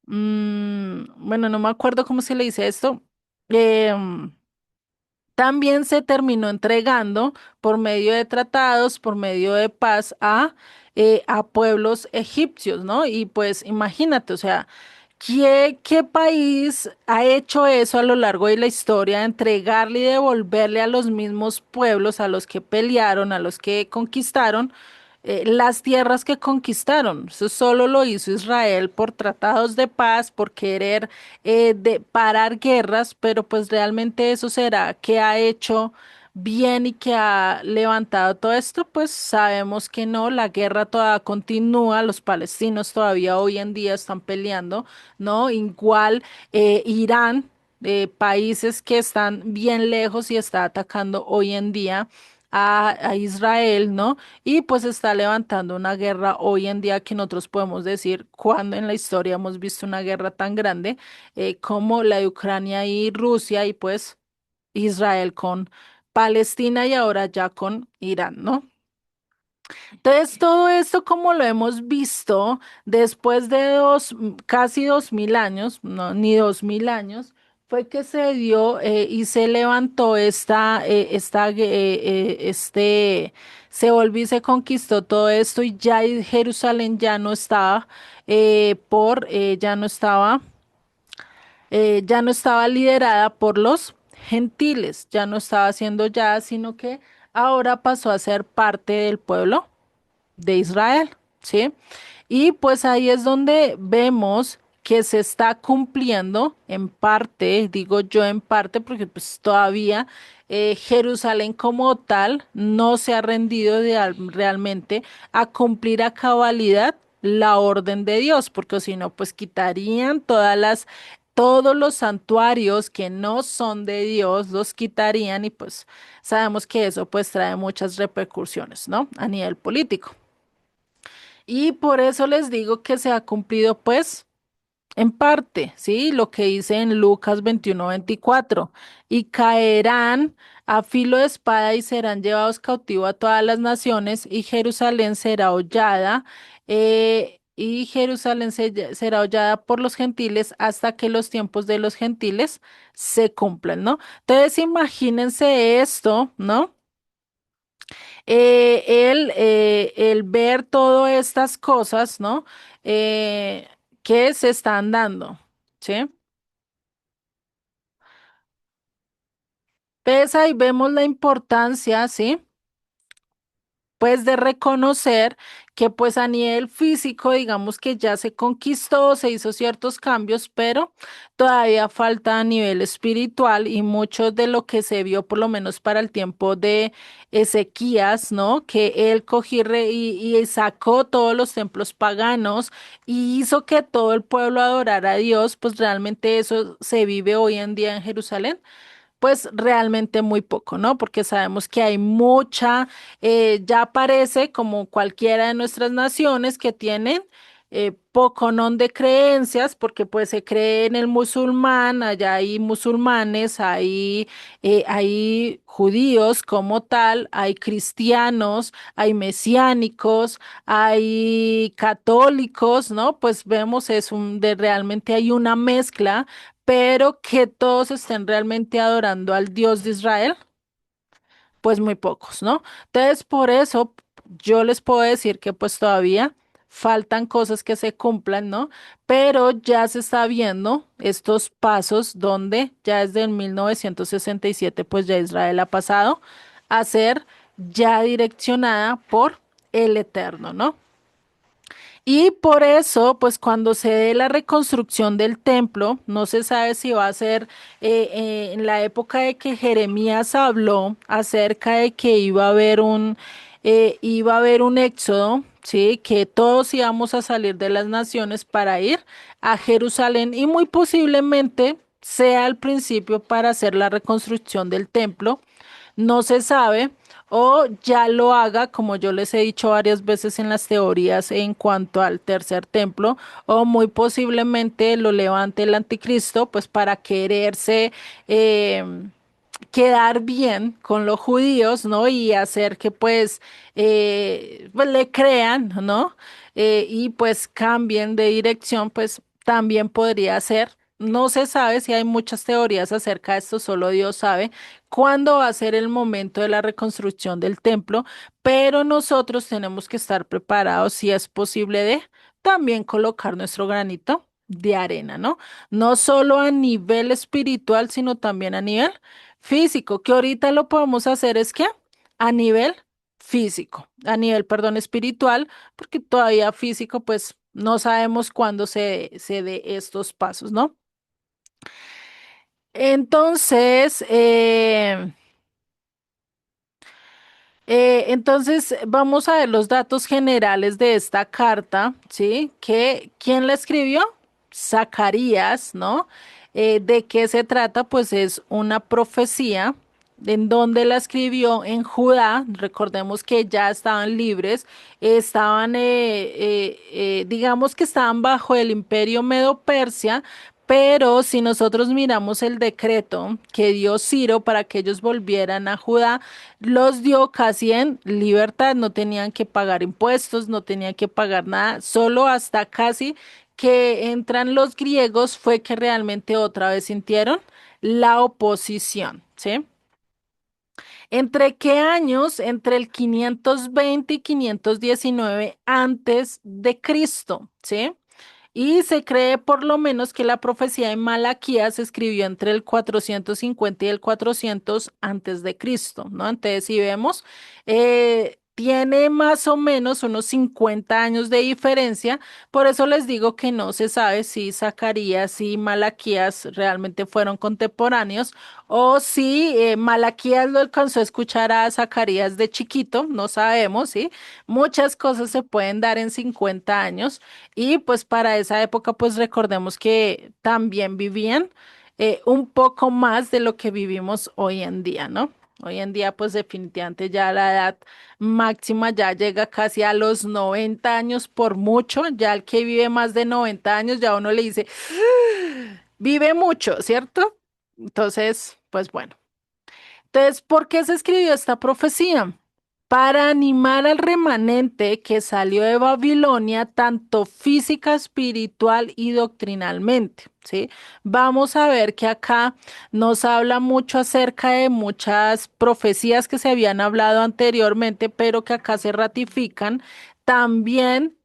bueno, no me acuerdo cómo se le dice esto. También se terminó entregando por medio de tratados, por medio de paz a pueblos egipcios, ¿no? Y pues imagínate, o sea, ¿qué país ha hecho eso a lo largo de la historia, entregarle y devolverle a los mismos pueblos, a los que pelearon, a los que conquistaron? Las tierras que conquistaron. Eso solo lo hizo Israel por tratados de paz, por querer de parar guerras, pero pues realmente eso será que ha hecho bien y que ha levantado todo esto, pues sabemos que no, la guerra todavía continúa, los palestinos todavía hoy en día están peleando, ¿no? Igual Irán, países que están bien lejos y está atacando hoy en día a Israel, ¿no? Y pues está levantando una guerra hoy en día que nosotros podemos decir cuando en la historia hemos visto una guerra tan grande como la de Ucrania y Rusia y pues Israel con Palestina y ahora ya con Irán, ¿no? Entonces, todo esto, como lo hemos visto, después de casi 2000 años, no, ni 2000 años, fue que se dio y se levantó se volvió y se conquistó todo esto y ya Jerusalén ya no estaba, ya no estaba liderada por los gentiles, ya no estaba siendo ya, sino que ahora pasó a ser parte del pueblo de Israel, ¿sí? Y pues ahí es donde vemos que se está cumpliendo en parte, digo yo en parte, porque pues todavía Jerusalén como tal no se ha rendido realmente a cumplir a cabalidad la orden de Dios, porque si no, pues quitarían todos los santuarios que no son de Dios, los quitarían y pues sabemos que eso pues trae muchas repercusiones, ¿no? A nivel político. Y por eso les digo que se ha cumplido, pues, en parte, ¿sí? Lo que dice en Lucas 21:24. Y caerán a filo de espada y serán llevados cautivos a todas las naciones, y Jerusalén será hollada, y Jerusalén será hollada por los gentiles hasta que los tiempos de los gentiles se cumplan, ¿no? Entonces, imagínense esto, ¿no? El ver todas estas cosas, ¿no? Eh, que se están dando, ¿sí? Pesa y vemos la importancia, ¿sí? Pues de reconocer que pues a nivel físico, digamos que ya se conquistó, se hizo ciertos cambios, pero todavía falta a nivel espiritual y mucho de lo que se vio por lo menos para el tiempo de Ezequías, ¿no? Que él cogió y sacó todos los templos paganos y hizo que todo el pueblo adorara a Dios, pues realmente eso se vive hoy en día en Jerusalén. Pues realmente muy poco, ¿no? Porque sabemos que hay ya parece como cualquiera de nuestras naciones que tienen poconón de creencias, porque pues se cree en el musulmán, allá hay musulmanes, hay judíos como tal, hay cristianos, hay mesiánicos, hay católicos, ¿no? Pues vemos realmente hay una mezcla, pero que todos estén realmente adorando al Dios de Israel, pues muy pocos, ¿no? Entonces, por eso yo les puedo decir que pues todavía faltan cosas que se cumplan, ¿no? Pero ya se está viendo estos pasos donde ya desde el 1967 pues ya Israel ha pasado a ser ya direccionada por el Eterno, ¿no? Y por eso, pues cuando se dé la reconstrucción del templo, no se sabe si va a ser en la época de que Jeremías habló acerca de que iba a haber un éxodo, sí, que todos íbamos a salir de las naciones para ir a Jerusalén y muy posiblemente sea el principio para hacer la reconstrucción del templo, no se sabe, o ya lo haga, como yo les he dicho varias veces en las teorías en cuanto al tercer templo, o muy posiblemente lo levante el anticristo, pues para quererse eh, quedar bien con los judíos, ¿no? Y hacer que pues le crean, ¿no? Y pues cambien de dirección, pues también podría ser. No se sabe si hay muchas teorías acerca de esto, solo Dios sabe cuándo va a ser el momento de la reconstrucción del templo, pero nosotros tenemos que estar preparados, si es posible, de también colocar nuestro granito de arena, ¿no? No solo a nivel espiritual, sino también a nivel físico, que ahorita lo podemos hacer es que a nivel físico, a nivel, perdón, espiritual, porque todavía físico, pues no sabemos cuándo se dé estos pasos, ¿no? Entonces, entonces, vamos a ver los datos generales de esta carta, ¿sí? ¿Quién la escribió? Zacarías, ¿no? ¿De qué se trata? Pues es una profecía. ¿En dónde la escribió? En Judá. Recordemos que ya estaban libres, digamos que estaban bajo el imperio Medo-Persia, pero si nosotros miramos el decreto que dio Ciro para que ellos volvieran a Judá, los dio casi en libertad, no tenían que pagar impuestos, no tenían que pagar nada, solo hasta casi que entran los griegos fue que realmente otra vez sintieron la oposición, ¿sí? ¿Entre qué años? Entre el 520 y 519 antes de Cristo, ¿sí? Y se cree por lo menos que la profecía de Malaquías se escribió entre el 450 y el 400 antes de Cristo, ¿no? Entonces, si vemos, tiene más o menos unos 50 años de diferencia, por eso les digo que no se sabe si Zacarías y Malaquías realmente fueron contemporáneos o si Malaquías lo alcanzó a escuchar a Zacarías de chiquito, no sabemos, ¿sí? Muchas cosas se pueden dar en 50 años. Y pues para esa época, pues recordemos que también vivían un poco más de lo que vivimos hoy en día, ¿no? Hoy en día, pues definitivamente ya la edad máxima ya llega casi a los 90 años por mucho. Ya el que vive más de 90 años, ya uno le dice, vive mucho, ¿cierto? Entonces, pues bueno. Entonces, ¿por qué se escribió esta profecía? Para animar al remanente que salió de Babilonia, tanto física, espiritual y doctrinalmente, ¿sí? Vamos a ver que acá nos habla mucho acerca de muchas profecías que se habían hablado anteriormente, pero que acá se ratifican. También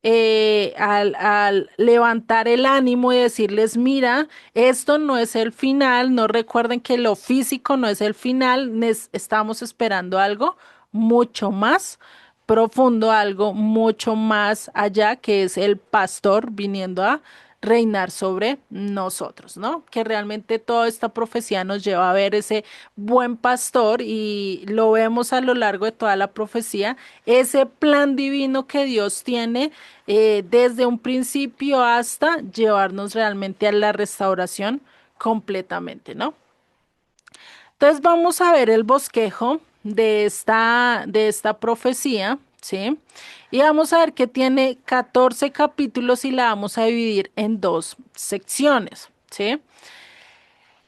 al levantar el ánimo y decirles, mira, esto no es el final, no recuerden que lo físico no es el final, estamos esperando algo mucho más profundo, algo mucho más allá, que es el pastor viniendo a reinar sobre nosotros, ¿no? Que realmente toda esta profecía nos lleva a ver ese buen pastor y lo vemos a lo largo de toda la profecía, ese plan divino que Dios tiene desde un principio hasta llevarnos realmente a la restauración completamente, ¿no? Entonces vamos a ver el bosquejo de esta profecía, ¿sí? Y vamos a ver que tiene 14 capítulos y la vamos a dividir en dos secciones, ¿sí?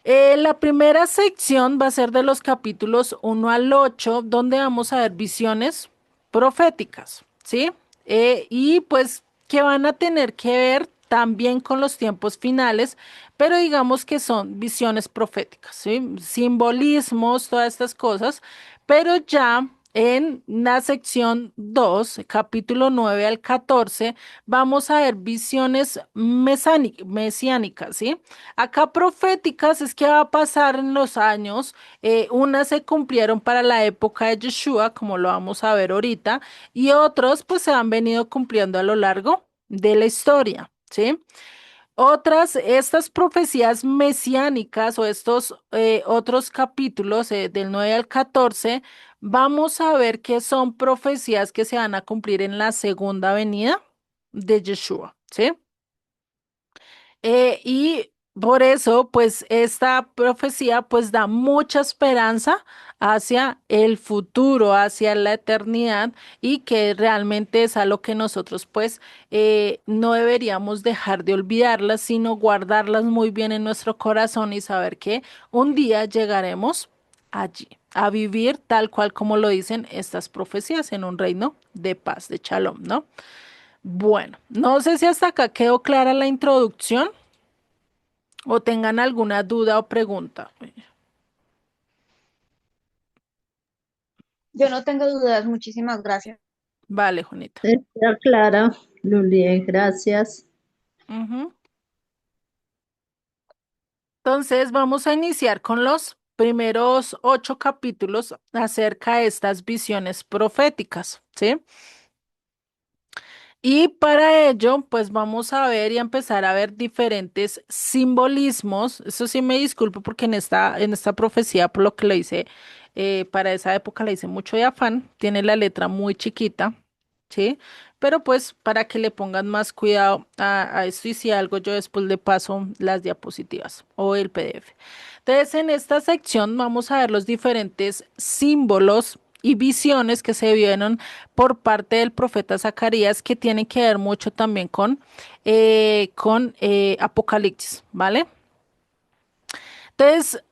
La primera sección va a ser de los capítulos 1 al 8, donde vamos a ver visiones proféticas, ¿sí? Y pues que van a tener que ver también con los tiempos finales, pero digamos que son visiones proféticas, ¿sí? Simbolismos, todas estas cosas, pero ya en la sección 2, capítulo 9 al 14, vamos a ver visiones mesiánicas, ¿sí? Acá proféticas es que va a pasar en los años, unas se cumplieron para la época de Yeshua, como lo vamos a ver ahorita, y otros pues se han venido cumpliendo a lo largo de la historia, ¿sí? Otras, estas profecías mesiánicas o estos otros capítulos del 9 al 14, vamos a ver que son profecías que se van a cumplir en la segunda venida de Yeshua, ¿sí? Y por eso, pues esta profecía pues da mucha esperanza hacia el futuro, hacia la eternidad y que realmente es a lo que nosotros pues no deberíamos dejar de olvidarlas, sino guardarlas muy bien en nuestro corazón y saber que un día llegaremos allí a vivir tal cual como lo dicen estas profecías en un reino de paz, de Shalom, ¿no? Bueno, no sé si hasta acá quedó clara la introducción o tengan alguna duda o pregunta. Yo no tengo dudas, muchísimas gracias. Vale, Juanita. Está clara, Luli, gracias. Ujú. Entonces vamos a iniciar con los primeros 8 capítulos acerca de estas visiones proféticas, ¿sí? Y para ello, pues vamos a ver y a empezar a ver diferentes simbolismos. Eso sí me disculpo porque en esta profecía, por lo que le hice, para esa época le hice mucho de afán. Tiene la letra muy chiquita, ¿sí? Pero pues para que le pongan más cuidado a esto y si algo yo después le paso las diapositivas o el PDF. Entonces, en esta sección vamos a ver los diferentes símbolos y visiones que se vieron por parte del profeta Zacarías, que tiene que ver mucho también con Apocalipsis, ¿vale? Entonces,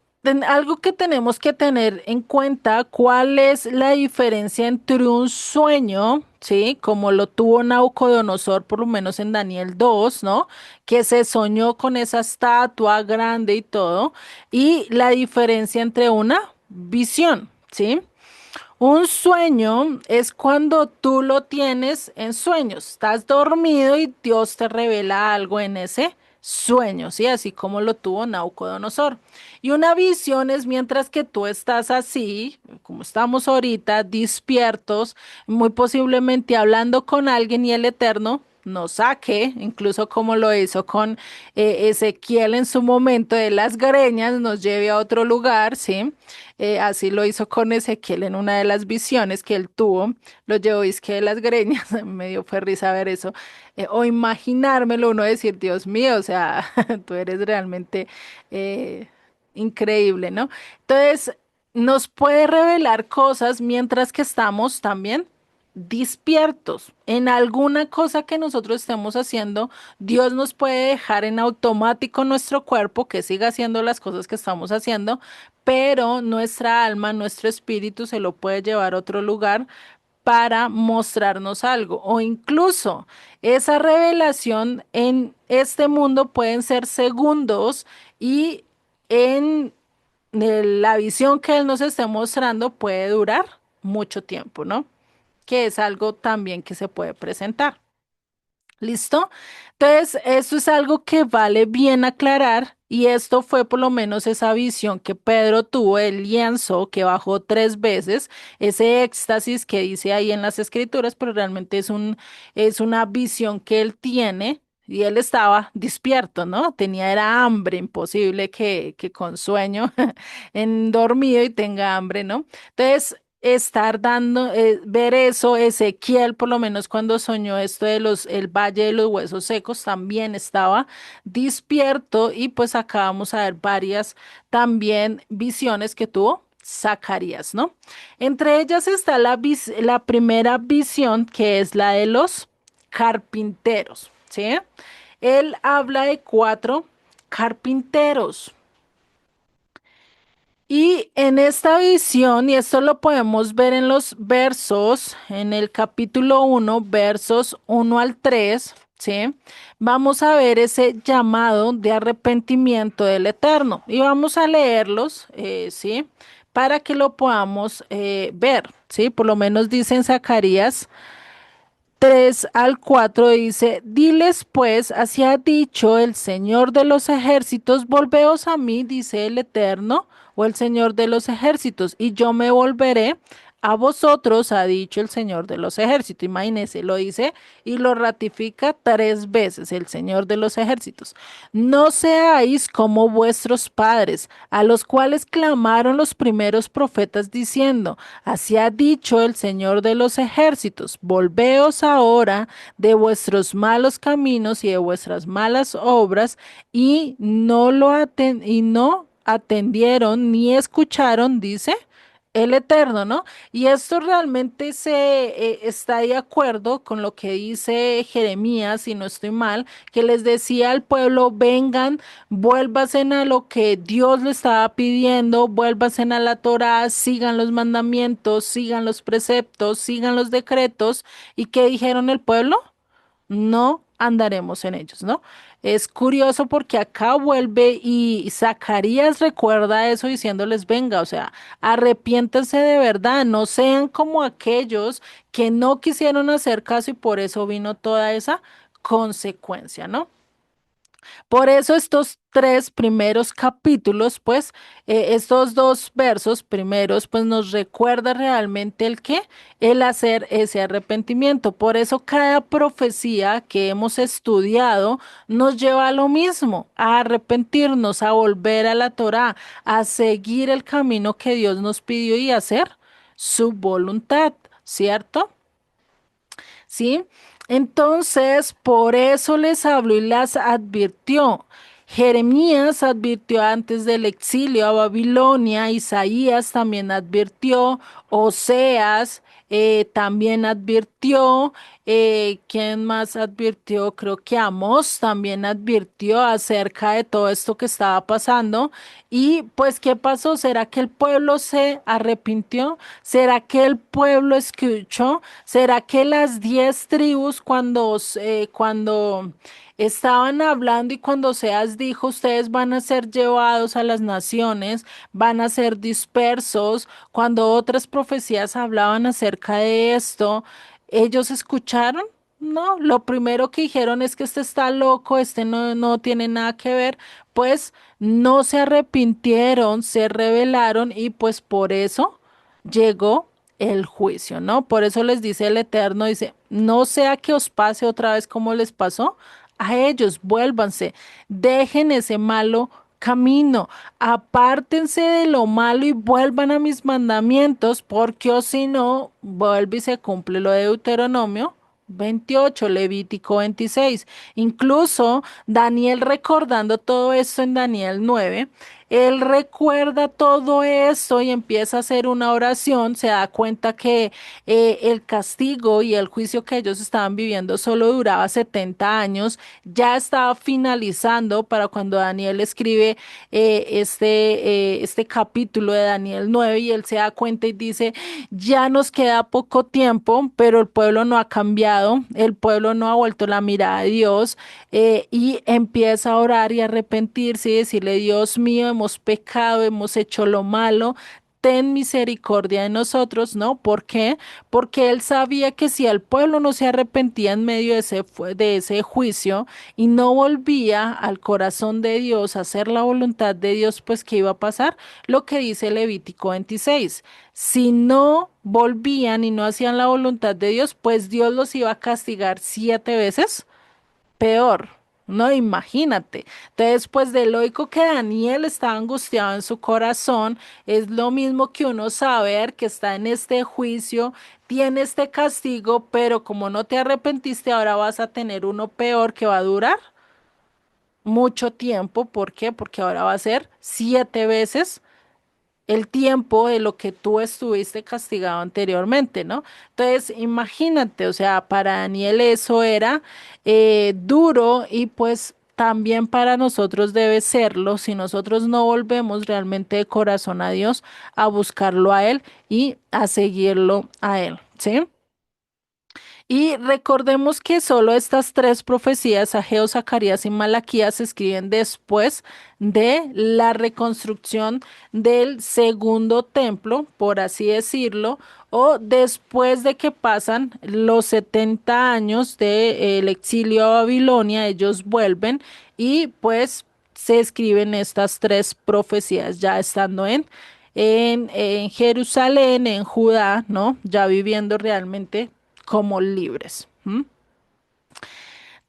algo que tenemos que tener en cuenta, cuál es la diferencia entre un sueño, ¿sí? Como lo tuvo Nabucodonosor, por lo menos en Daniel 2, ¿no? Que se soñó con esa estatua grande y todo, y la diferencia entre una visión, ¿sí? Un sueño es cuando tú lo tienes en sueños. Estás dormido y Dios te revela algo en ese sueño, ¿sí? Así como lo tuvo Nabucodonosor. Y una visión es mientras que tú estás así, como estamos ahorita, despiertos, muy posiblemente hablando con alguien y el Eterno nos saque, incluso como lo hizo con Ezequiel en su momento de las greñas, nos lleve a otro lugar, ¿sí? Así lo hizo con Ezequiel en una de las visiones que él tuvo, lo llevó que de las greñas, me dio fue risa ver eso, o imaginármelo, uno decir, Dios mío, o sea, tú eres realmente eh, increíble, ¿no? Entonces, nos puede revelar cosas mientras que estamos también despiertos en alguna cosa que nosotros estemos haciendo. Dios nos puede dejar en automático nuestro cuerpo que siga haciendo las cosas que estamos haciendo, pero nuestra alma, nuestro espíritu se lo puede llevar a otro lugar para mostrarnos algo, o incluso esa revelación en este mundo pueden ser segundos y en la visión que Él nos esté mostrando puede durar mucho tiempo, ¿no? Que es algo también que se puede presentar. ¿Listo? Entonces, esto es algo que vale bien aclarar y esto fue por lo menos esa visión que Pedro tuvo, el lienzo que bajó 3 veces, ese éxtasis que dice ahí en las escrituras, pero realmente es una visión que él tiene y él estaba despierto, ¿no? Tenía era hambre, imposible que con sueño en dormido y tenga hambre, ¿no? Entonces, estar dando, ver eso, Ezequiel, por lo menos cuando soñó esto de el Valle de los Huesos Secos, también estaba despierto y pues acá vamos a ver varias también visiones que tuvo Zacarías, ¿no? Entre ellas está la primera visión, que es la de los carpinteros, ¿sí? Él habla de cuatro carpinteros. Y en esta visión, y esto lo podemos ver en los versos, en el capítulo 1, versos 1 al 3, ¿sí? Vamos a ver ese llamado de arrepentimiento del Eterno y vamos a leerlos, ¿sí? Para que lo podamos ver, ¿sí? Por lo menos dice en Zacarías 3 al 4 dice, diles pues, así ha dicho el Señor de los ejércitos, volveos a mí, dice el Eterno, o el Señor de los ejércitos, y yo me volveré a vosotros, ha dicho el Señor de los ejércitos. Imagínense, lo dice y lo ratifica 3 veces el Señor de los ejércitos. No seáis como vuestros padres, a los cuales clamaron los primeros profetas diciendo, así ha dicho el Señor de los ejércitos, volveos ahora de vuestros malos caminos y de vuestras malas obras, y no atendieron ni escucharon, dice el Eterno, ¿no? Y esto realmente está de acuerdo con lo que dice Jeremías, si no estoy mal, que les decía al pueblo, vengan, vuélvasen a lo que Dios le estaba pidiendo, vuélvasen a la Torá, sigan los mandamientos, sigan los preceptos, sigan los decretos. ¿Y qué dijeron el pueblo? No andaremos en ellos, ¿no? Es curioso porque acá vuelve y Zacarías recuerda eso diciéndoles, venga, o sea, arrepiéntanse de verdad, no sean como aquellos que no quisieron hacer caso y por eso vino toda esa consecuencia, ¿no? Por eso estos 3 primeros capítulos, pues, estos 2 versos primeros, pues nos recuerda realmente el qué, el hacer ese arrepentimiento. Por eso cada profecía que hemos estudiado nos lleva a lo mismo, a arrepentirnos, a volver a la Torá, a seguir el camino que Dios nos pidió y hacer su voluntad, ¿cierto? ¿Sí? Entonces, por eso les habló y las advirtió. Jeremías advirtió antes del exilio a Babilonia, Isaías también advirtió, Oseas también advirtió, ¿quién más advirtió? Creo que Amós también advirtió acerca de todo esto que estaba pasando. Y pues, ¿qué pasó? ¿Será que el pueblo se arrepintió? ¿Será que el pueblo escuchó? ¿Será que las 10 tribus cuando estaban hablando y cuando Oseas dijo, ustedes van a ser llevados a las naciones, van a ser dispersos, cuando otras profecías hablaban acerca de esto, ellos escucharon? No, lo primero que dijeron es que este está loco, este no tiene nada que ver, pues no se arrepintieron, se rebelaron y pues por eso llegó el juicio, ¿no? Por eso les dice el Eterno, dice, no sea que os pase otra vez como les pasó a ellos, vuélvanse, dejen ese malo camino, apártense de lo malo y vuelvan a mis mandamientos, porque o si no, vuelve y se cumple lo de Deuteronomio 28, Levítico 26. Incluso Daniel recordando todo esto en Daniel 9, él recuerda todo eso y empieza a hacer una oración, se da cuenta que el castigo y el juicio que ellos estaban viviendo solo duraba 70 años, ya estaba finalizando para cuando Daniel escribe este capítulo de Daniel 9 y él se da cuenta y dice, ya nos queda poco tiempo, pero el pueblo no ha cambiado, el pueblo no ha vuelto la mirada a Dios y empieza a orar y arrepentirse y decirle, Dios mío, hemos pecado, hemos hecho lo malo. Ten misericordia de nosotros, ¿no? ¿Por qué? Porque él sabía que si el pueblo no se arrepentía en medio de ese juicio y no volvía al corazón de Dios a hacer la voluntad de Dios, pues ¿qué iba a pasar? Lo que dice Levítico 26. Si no volvían y no hacían la voluntad de Dios, pues Dios los iba a castigar 7 veces peor, ¿no? Imagínate. Entonces, pues de lógico que Daniel estaba angustiado en su corazón, es lo mismo que uno saber que está en este juicio, tiene este castigo, pero como no te arrepentiste, ahora vas a tener uno peor que va a durar mucho tiempo. ¿Por qué? Porque ahora va a ser 7 veces el tiempo de lo que tú estuviste castigado anteriormente, ¿no? Entonces, imagínate, o sea, para Daniel eso era duro y pues también para nosotros debe serlo si nosotros no volvemos realmente de corazón a Dios, a buscarlo a Él y a seguirlo a Él, ¿sí? Y recordemos que solo estas tres profecías, Ageo, Zacarías y Malaquías, se escriben después de la reconstrucción del segundo templo, por así decirlo, o después de que pasan los 70 años del exilio a Babilonia, ellos vuelven y pues se escriben estas tres profecías ya estando en Jerusalén, en Judá, ¿no? Ya viviendo realmente como libres. ¿M?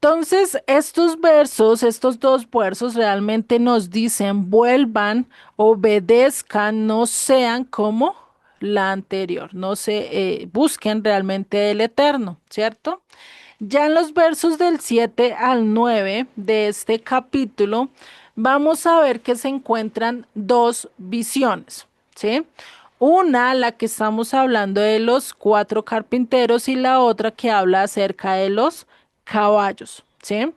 Entonces, estos versos, estos dos versos realmente nos dicen, vuelvan, obedezcan, no sean como la anterior, no se busquen realmente el eterno, ¿cierto? Ya en los versos del 7 al 9 de este capítulo, vamos a ver que se encuentran dos visiones, ¿sí? Una, la que estamos hablando de los cuatro carpinteros y la otra que habla acerca de los caballos, ¿sí?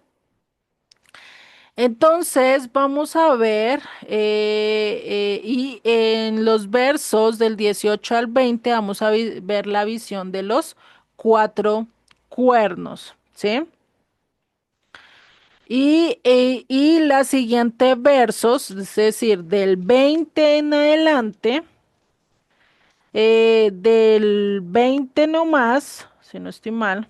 Entonces vamos a ver, y en los versos del 18 al 20 vamos a ver la visión de los cuatro cuernos, ¿sí? Y la siguiente versos, es decir, del 20 en adelante, del 20 nomás, si no estoy mal,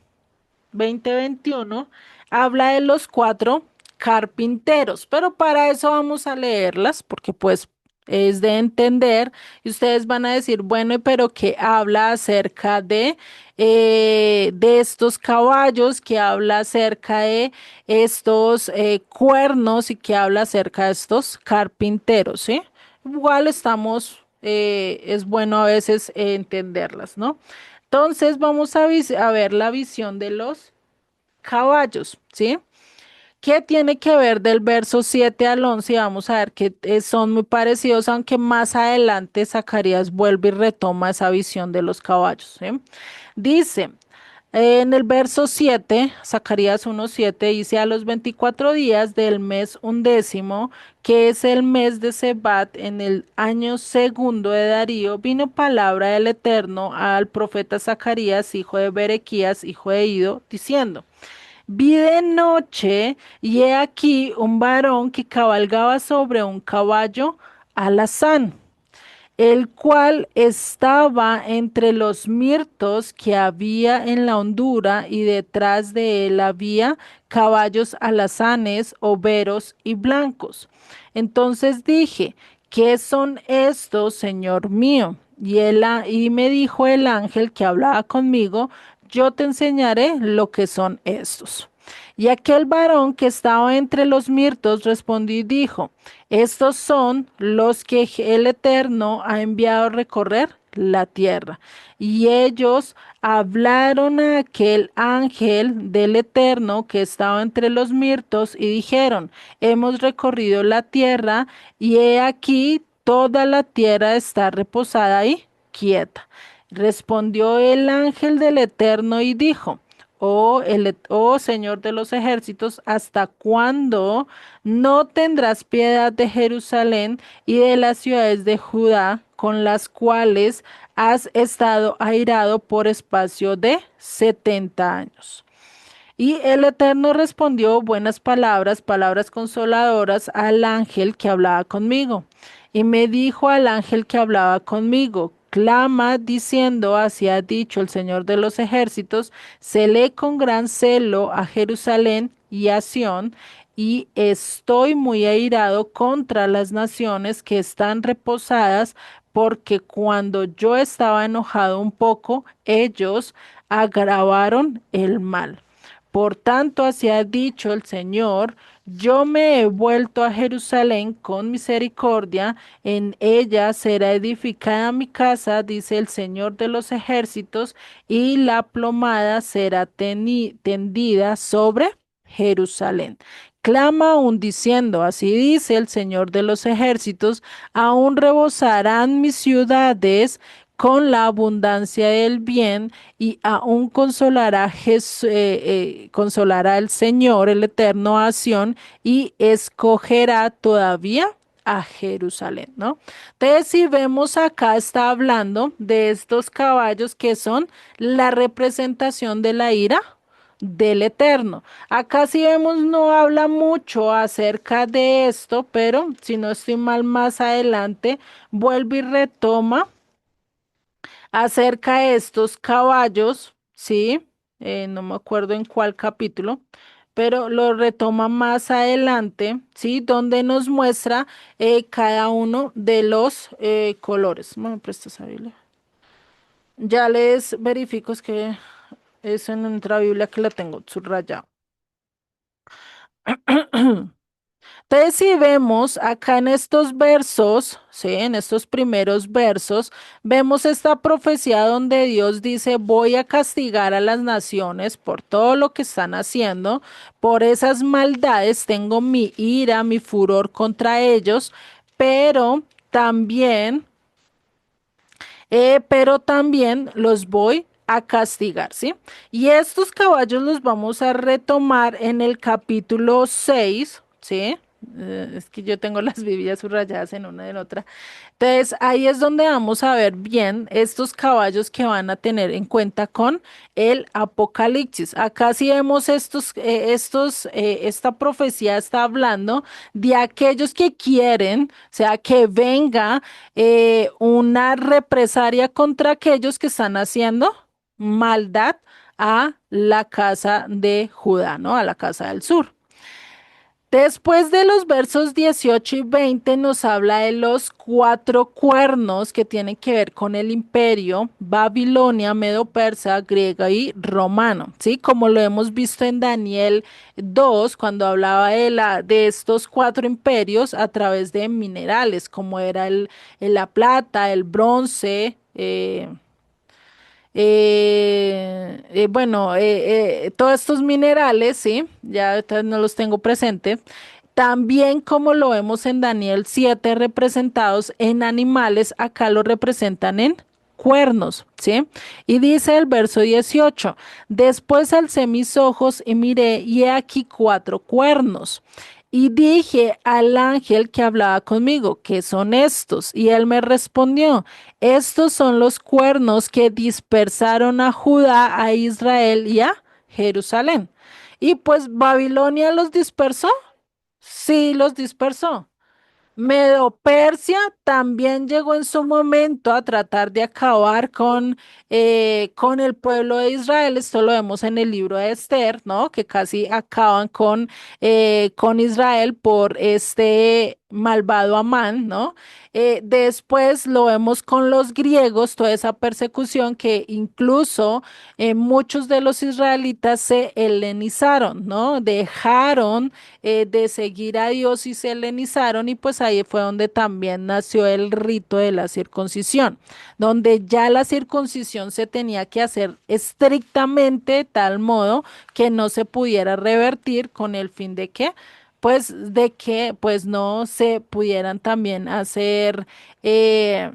2021 habla de los cuatro carpinteros, pero para eso vamos a leerlas porque pues es de entender y ustedes van a decir, bueno, pero que habla acerca de estos caballos, que habla acerca de estos cuernos y que habla acerca de estos carpinteros, ¿sí? Igual estamos, es bueno a veces entenderlas, ¿no? Entonces vamos a ver la visión de los caballos, ¿sí? ¿Qué tiene que ver del verso 7 al 11? Vamos a ver que son muy parecidos, aunque más adelante Zacarías vuelve y retoma esa visión de los caballos, ¿sí? Dice, en el verso 7, Zacarías 1:7 dice, a los 24 días del mes undécimo, que es el mes de Sebat, en el año segundo de Darío, vino palabra del Eterno al profeta Zacarías, hijo de Berequías, hijo de Ido, diciendo, vi de noche y he aquí un varón que cabalgaba sobre un caballo alazán, el cual estaba entre los mirtos que había en la hondura, y detrás de él había caballos alazanes, overos y blancos. Entonces dije, ¿qué son estos, Señor mío? Y me dijo el ángel que hablaba conmigo, yo te enseñaré lo que son estos. Y aquel varón que estaba entre los mirtos respondió y dijo, estos son los que el Eterno ha enviado a recorrer la tierra. Y ellos hablaron a aquel ángel del Eterno que estaba entre los mirtos y dijeron, hemos recorrido la tierra y he aquí toda la tierra está reposada y quieta. Respondió el ángel del Eterno y dijo, oh Señor de los ejércitos, ¿hasta cuándo no tendrás piedad de Jerusalén y de las ciudades de Judá, con las cuales has estado airado por espacio de 70 años? Y el Eterno respondió buenas palabras, palabras consoladoras al ángel que hablaba conmigo. Y me dijo al ángel que hablaba conmigo, clama diciendo, así ha dicho el Señor de los ejércitos, celé con gran celo a Jerusalén y a Sión, y estoy muy airado contra las naciones que están reposadas, porque cuando yo estaba enojado un poco, ellos agravaron el mal. Por tanto, así ha dicho el Señor, yo me he vuelto a Jerusalén con misericordia, en ella será edificada mi casa, dice el Señor de los ejércitos, y la plomada será tendida sobre Jerusalén. clama aún diciendo, así dice el Señor de los ejércitos, aún rebosarán mis ciudades con la abundancia del bien y aún consolará el Señor, el Eterno, a Sión y escogerá todavía a Jerusalén, ¿no? Entonces, si vemos acá, está hablando de estos caballos que son la representación de la ira del Eterno. Acá si vemos no habla mucho acerca de esto, pero si no estoy mal, más adelante vuelve y retoma acerca de estos caballos, ¿sí? No me acuerdo en cuál capítulo, pero lo retoma más adelante, ¿sí? Donde nos muestra cada uno de los colores. ¿Me prestas esa Biblia? Ya les verifico, es que es en otra Biblia que la tengo subrayada. Entonces, si vemos acá en estos versos, ¿sí? En estos primeros versos, vemos esta profecía donde Dios dice, voy a castigar a las naciones por todo lo que están haciendo, por esas maldades, tengo mi ira, mi furor contra ellos, pero también pero también los voy a castigar, ¿sí? Y estos caballos los vamos a retomar en el capítulo 6, ¿sí? Es que yo tengo las Biblias subrayadas en una y en otra. Entonces, ahí es donde vamos a ver bien estos caballos que van a tener en cuenta con el Apocalipsis. Acá sí vemos esta profecía está hablando de aquellos que quieren, o sea, que venga una represalia contra aquellos que están haciendo maldad a la casa de Judá, ¿no? A la casa del sur. Después de los versos 18 y 20 nos habla de los cuatro cuernos que tienen que ver con el imperio Babilonia, Medo-Persa, griega y romano, ¿sí? Como lo hemos visto en Daniel 2, cuando hablaba de estos cuatro imperios a través de minerales, como era la plata, el bronce, todos estos minerales, sí, ya ahorita no los tengo presente. También como lo vemos en Daniel 7 representados en animales, acá lo representan en cuernos, ¿sí? Y dice el verso 18, después alcé mis ojos y miré y he aquí cuatro cuernos. Y dije al ángel que hablaba conmigo, ¿qué son estos? Y él me respondió, estos son los cuernos que dispersaron a Judá, a Israel y a Jerusalén. Y pues Babilonia los dispersó. Sí, los dispersó. Medo-Persia también llegó en su momento a tratar de acabar con el pueblo de Israel. Esto lo vemos en el libro de Esther, ¿no? Que casi acaban con Israel por este malvado Amán, ¿no? Después lo vemos con los griegos, toda esa persecución que incluso muchos de los israelitas se helenizaron, ¿no? Dejaron de seguir a Dios y se helenizaron y pues ahí fue donde también nació el rito de la circuncisión, donde ya la circuncisión se tenía que hacer estrictamente de tal modo que no se pudiera revertir con el fin de que pues no se pudieran también eh,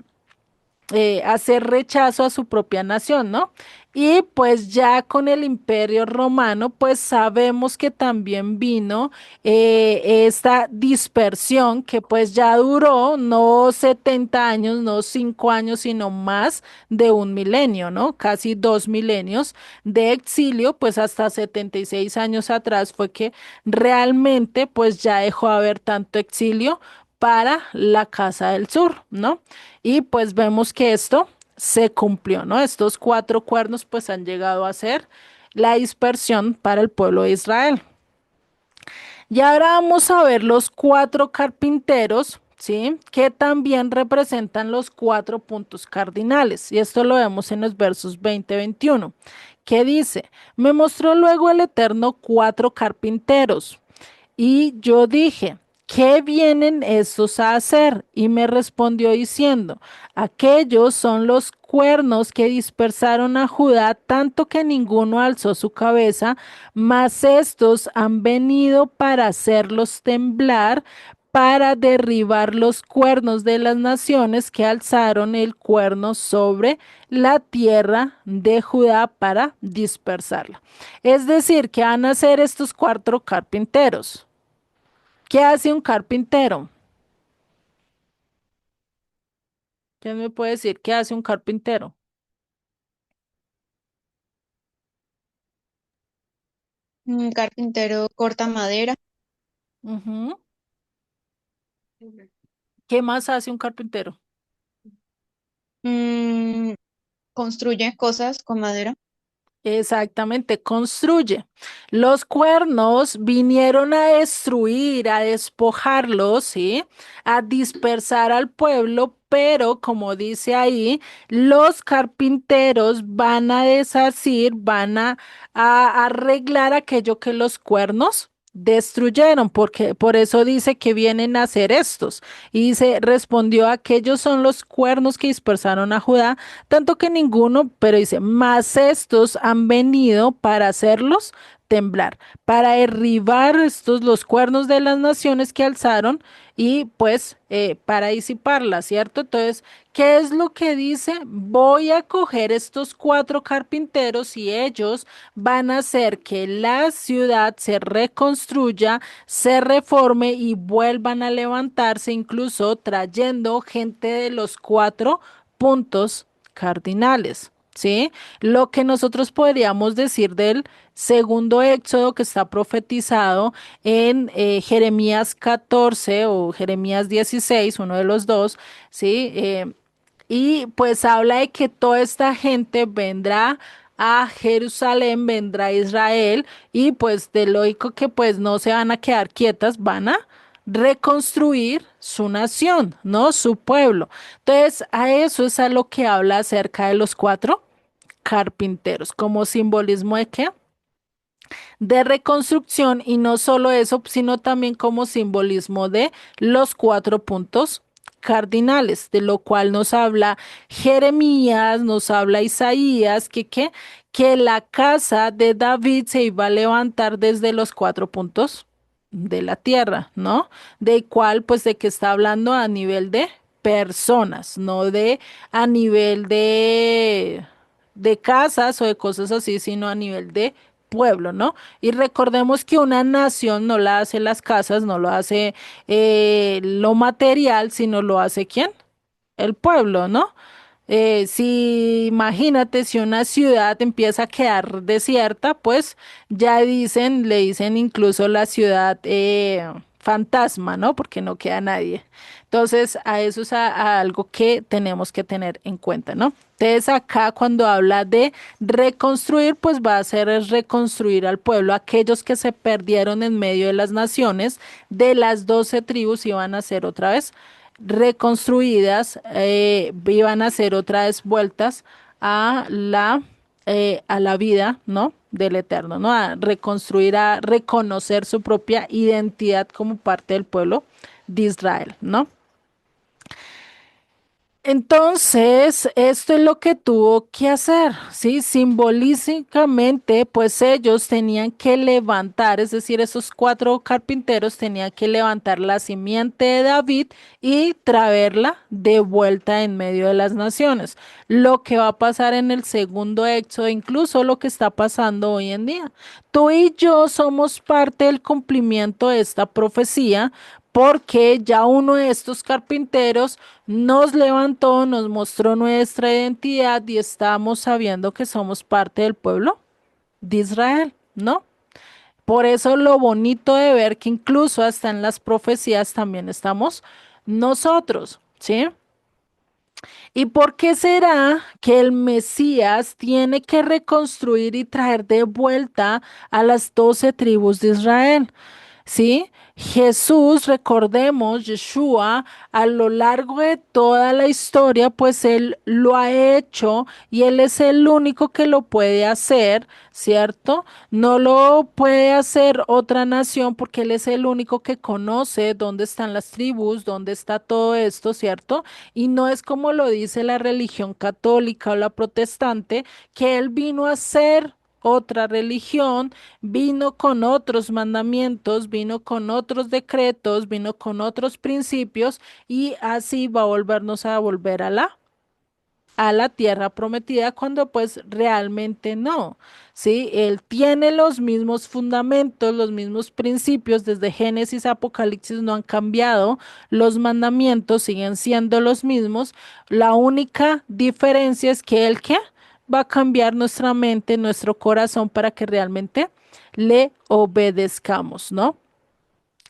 hacer rechazo a su propia nación, ¿no? Y pues ya con el Imperio Romano, pues sabemos que también vino esta dispersión que pues ya duró no 70 años, no 5 años, sino más de un milenio, ¿no? Casi 2 milenios de exilio, pues hasta 76 años atrás fue que realmente pues ya dejó de haber tanto exilio para la Casa del Sur, ¿no? Y pues vemos que esto se cumplió, ¿no? Estos cuatro cuernos pues han llegado a ser la dispersión para el pueblo de Israel. Y ahora vamos a ver los cuatro carpinteros, ¿sí? Que también representan los cuatro puntos cardinales. Y esto lo vemos en los versos 20-21, que dice, me mostró luego el Eterno cuatro carpinteros. Y yo dije, ¿qué vienen estos a hacer? Y me respondió diciendo, aquellos son los cuernos que dispersaron a Judá, tanto que ninguno alzó su cabeza, mas estos han venido para hacerlos temblar, para derribar los cuernos de las naciones que alzaron el cuerno sobre la tierra de Judá para dispersarla. Es decir, que van a hacer estos cuatro carpinteros. ¿Qué hace un carpintero? ¿Quién me puede decir qué hace un carpintero? Un carpintero corta madera, Ujú. ¿Qué más hace un carpintero? mm, construye cosas con madera. Exactamente, construye. Los cuernos vinieron a destruir, a despojarlos, ¿sí? A dispersar al pueblo, pero como dice ahí, los carpinteros van a deshacer, a arreglar aquello que los cuernos destruyeron, porque por eso dice que vienen a hacer estos. Y dice, respondió, aquellos son los cuernos que dispersaron a Judá tanto que ninguno, pero dice, más estos han venido para hacerlos temblar, para derribar estos los cuernos de las naciones que alzaron y pues para disiparlas, ¿cierto? Entonces, ¿qué es lo que dice? Voy a coger estos cuatro carpinteros y ellos van a hacer que la ciudad se reconstruya, se reforme y vuelvan a levantarse, incluso trayendo gente de los cuatro puntos cardinales, ¿sí? Lo que nosotros podríamos decir del segundo éxodo que está profetizado en Jeremías 14 o Jeremías 16, uno de los dos, ¿sí? Y pues habla de que toda esta gente vendrá a Jerusalén, vendrá a Israel y pues de lógico que pues no se van a quedar quietas, van a reconstruir su nación, ¿no? Su pueblo. Entonces, a eso es a lo que habla acerca de los cuatro carpinteros, como simbolismo de qué? De reconstrucción y no solo eso, sino también como simbolismo de los cuatro puntos cardinales, de lo cual nos habla Jeremías, nos habla Isaías, que la casa de David se iba a levantar desde los cuatro puntos de la tierra, ¿no? De cuál, pues de que está hablando a nivel de personas, no de a nivel de casas o de cosas así, sino a nivel de pueblo, ¿no? Y recordemos que una nación no la hace las casas, no lo hace lo material, sino lo hace ¿quién? El pueblo, ¿no? Si imagínate si una ciudad empieza a quedar desierta, pues ya dicen, le dicen incluso la ciudad fantasma, ¿no? Porque no queda nadie. Entonces, a eso es a algo que tenemos que tener en cuenta, ¿no? Entonces, acá cuando habla de reconstruir, pues va a ser es reconstruir al pueblo, aquellos que se perdieron en medio de las naciones, de las 12 tribus iban a ser otra vez reconstruidas, iban a ser otra vez vueltas a la vida, ¿no? Del Eterno, ¿no? A reconstruir, a reconocer su propia identidad como parte del pueblo de Israel, ¿no? Entonces, esto es lo que tuvo que hacer, ¿sí? Simbolísticamente, pues ellos tenían que levantar, es decir, esos cuatro carpinteros tenían que levantar la simiente de David y traerla de vuelta en medio de las naciones. Lo que va a pasar en el segundo éxodo, incluso lo que está pasando hoy en día. Tú y yo somos parte del cumplimiento de esta profecía porque ya uno de estos carpinteros nos levantó, nos mostró nuestra identidad y estamos sabiendo que somos parte del pueblo de Israel, ¿no? Por eso lo bonito de ver que incluso hasta en las profecías también estamos nosotros, ¿sí? ¿Y por qué será que el Mesías tiene que reconstruir y traer de vuelta a las 12 tribus de Israel? ¿sí? Jesús, recordemos, Yeshua, a lo largo de toda la historia, pues Él lo ha hecho y Él es el único que lo puede hacer, ¿cierto? No lo puede hacer otra nación porque Él es el único que conoce dónde están las tribus, dónde está todo esto, ¿cierto? Y no es como lo dice la religión católica o la protestante, que Él vino a hacer otra religión, vino con otros mandamientos, vino con otros decretos, vino con otros principios y así va a volvernos a volver a la tierra prometida cuando pues realmente no, ¿sí? Él tiene los mismos fundamentos, los mismos principios, desde Génesis a Apocalipsis no han cambiado, los mandamientos siguen siendo los mismos, la única diferencia es que él que va a cambiar nuestra mente, nuestro corazón para que realmente le obedezcamos, ¿no?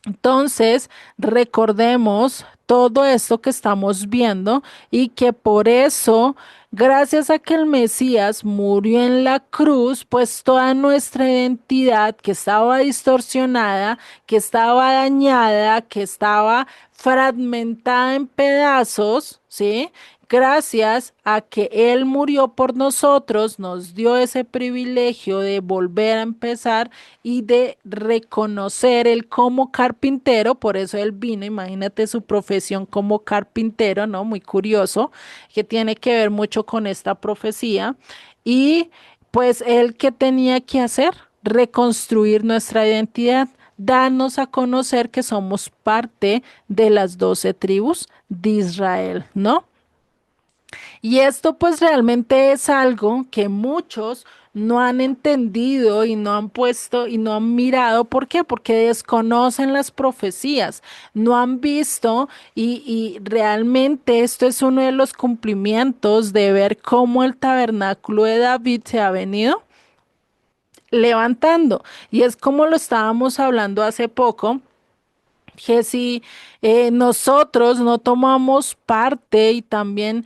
Entonces, recordemos todo esto que estamos viendo y que por eso, gracias a que el Mesías murió en la cruz, pues toda nuestra identidad que estaba distorsionada, que estaba dañada, que estaba fragmentada en pedazos, ¿sí? Gracias a que Él murió por nosotros, nos dio ese privilegio de volver a empezar y de reconocer Él como carpintero, por eso Él vino, imagínate su profesión como carpintero, ¿no? Muy curioso, que tiene que ver mucho con esta profecía. Y pues Él, ¿qué tenía que hacer? Reconstruir nuestra identidad, darnos a conocer que somos parte de las 12 tribus de Israel, ¿no? Y esto pues realmente es algo que muchos no han entendido y no han puesto y no han mirado. ¿Por qué? Porque desconocen las profecías, no han visto y realmente esto es uno de los cumplimientos de ver cómo el tabernáculo de David se ha venido levantando. Y es como lo estábamos hablando hace poco que si nosotros no tomamos parte y también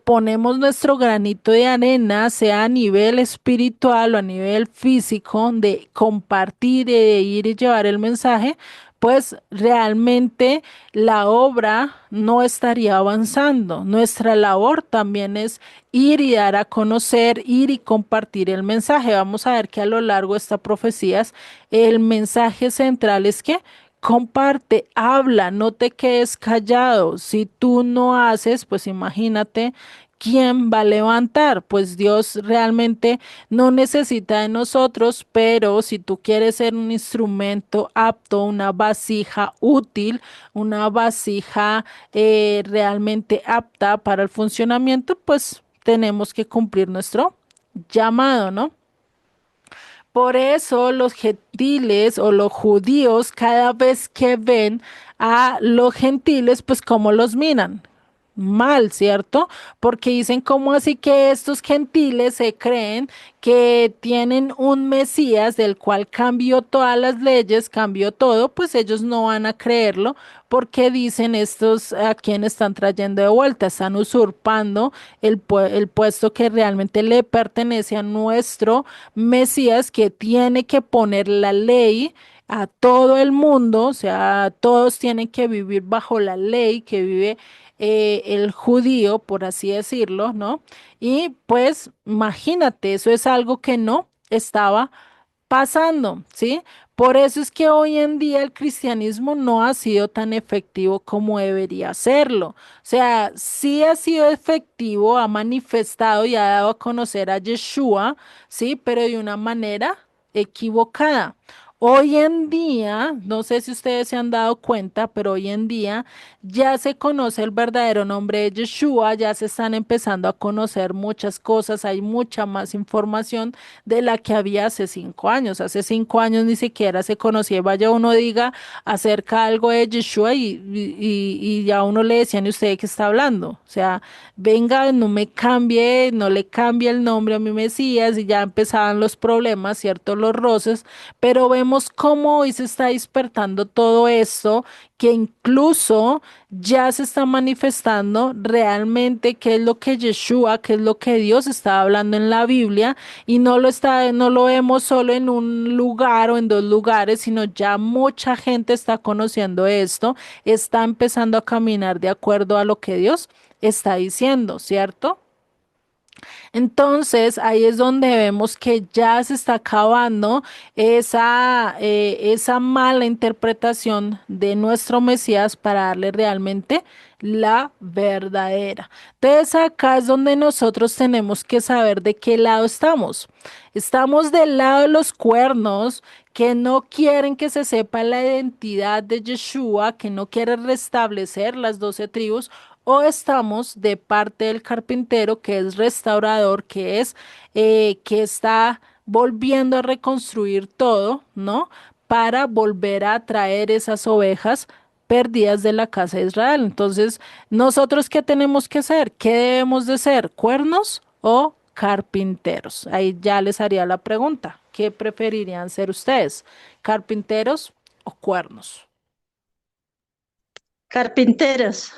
ponemos nuestro granito de arena, sea a nivel espiritual o a nivel físico, de compartir, de ir y llevar el mensaje, pues realmente la obra no estaría avanzando. Nuestra labor también es ir y dar a conocer, ir y compartir el mensaje. Vamos a ver que a lo largo de estas profecías, el mensaje central es que comparte, habla, no te quedes callado. Si tú no haces, pues imagínate quién va a levantar. Pues Dios realmente no necesita de nosotros, pero si tú quieres ser un instrumento apto, una vasija útil, una vasija realmente apta para el funcionamiento, pues tenemos que cumplir nuestro llamado, ¿no? Por eso los gentiles o los judíos cada vez que ven a los gentiles, pues cómo los miran. Mal, ¿cierto? Porque dicen, ¿cómo así que estos gentiles se creen que tienen un Mesías del cual cambió todas las leyes, cambió todo? Pues ellos no van a creerlo porque dicen estos a quién están trayendo de vuelta, están usurpando el puesto que realmente le pertenece a nuestro Mesías, que tiene que poner la ley a todo el mundo, o sea, todos tienen que vivir bajo la ley que vive el judío, por así decirlo, ¿no? Y pues imagínate, eso es algo que no estaba pasando, ¿sí? Por eso es que hoy en día el cristianismo no ha sido tan efectivo como debería serlo. O sea, sí ha sido efectivo, ha manifestado y ha dado a conocer a Yeshua, ¿sí? Pero de una manera equivocada. Hoy en día, no sé si ustedes se han dado cuenta, pero hoy en día ya se conoce el verdadero nombre de Yeshua, ya se están empezando a conocer muchas cosas, hay mucha más información de la que había hace 5 años. Hace 5 años ni siquiera se conocía. Vaya uno diga acerca algo de Yeshua y ya uno le decían, ¿y usted de qué está hablando? O sea, venga, no me cambie, no le cambie el nombre a mi Mesías y ya empezaban los problemas, ¿cierto? Los roces, pero vemos vemos cómo hoy se está despertando todo esto, que incluso ya se está manifestando realmente qué es lo que Yeshua, qué es lo que Dios está hablando en la Biblia y no lo vemos solo en un lugar o en dos lugares, sino ya mucha gente está conociendo esto, está empezando a caminar de acuerdo a lo que Dios está diciendo, ¿cierto? Entonces, ahí es donde vemos que ya se está acabando esa mala interpretación de nuestro Mesías para darle realmente la verdadera. Entonces, acá es donde nosotros tenemos que saber de qué lado estamos. Estamos del lado de los cuernos que no quieren que se sepa la identidad de Yeshua, que no quieren restablecer las 12 tribus, o estamos de parte del carpintero que es restaurador, que está volviendo a reconstruir todo, ¿no? Para volver a traer esas ovejas perdidas de la casa de Israel. Entonces, ¿nosotros qué tenemos que hacer? ¿Qué debemos de ser? ¿Cuernos o carpinteros? Ahí ya les haría la pregunta. ¿Qué preferirían ser ustedes? ¿Carpinteros o cuernos? Carpinteros.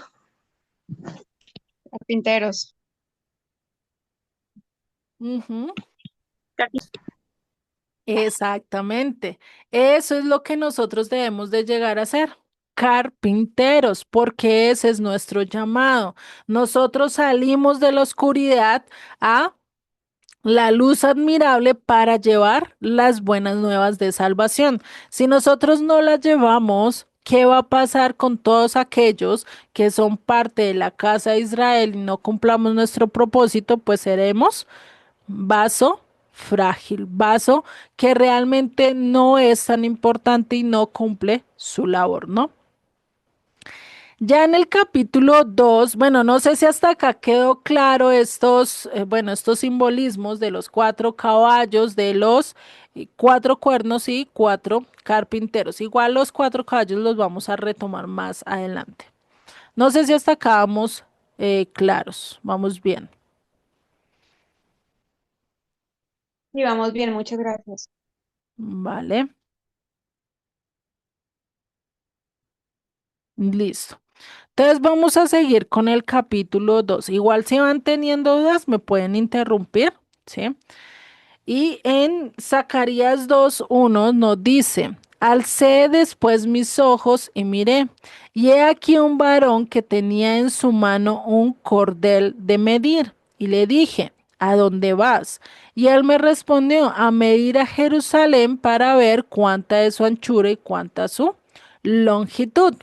Carpinteros. Ujú. Exactamente. Eso es lo que nosotros debemos de llegar a ser. Carpinteros, porque ese es nuestro llamado. Nosotros salimos de la oscuridad a la luz admirable para llevar las buenas nuevas de salvación. Si nosotros no las llevamos, ¿qué va a pasar con todos aquellos que son parte de la casa de Israel y no cumplamos nuestro propósito? Pues seremos vaso frágil, vaso que realmente no es tan importante y no cumple su labor, ¿no? Ya en el capítulo 2, bueno, no sé si hasta acá quedó claro estos simbolismos de los 4 caballos, de los 4 cuernos y 4 carpinteros. Igual los 4 caballos los vamos a retomar más adelante. No sé si hasta acá vamos claros, vamos bien. Y vamos bien, muchas gracias. Vale, listo. Entonces vamos a seguir con el capítulo 2. Igual si van teniendo dudas, me pueden interrumpir, ¿sí? Y en Zacarías 2:1 nos dice, alcé después mis ojos y miré, y he aquí un varón que tenía en su mano un cordel de medir, y le dije, ¿a dónde vas? Y él me respondió, a medir a Jerusalén para ver cuánta es su anchura y cuánta su longitud.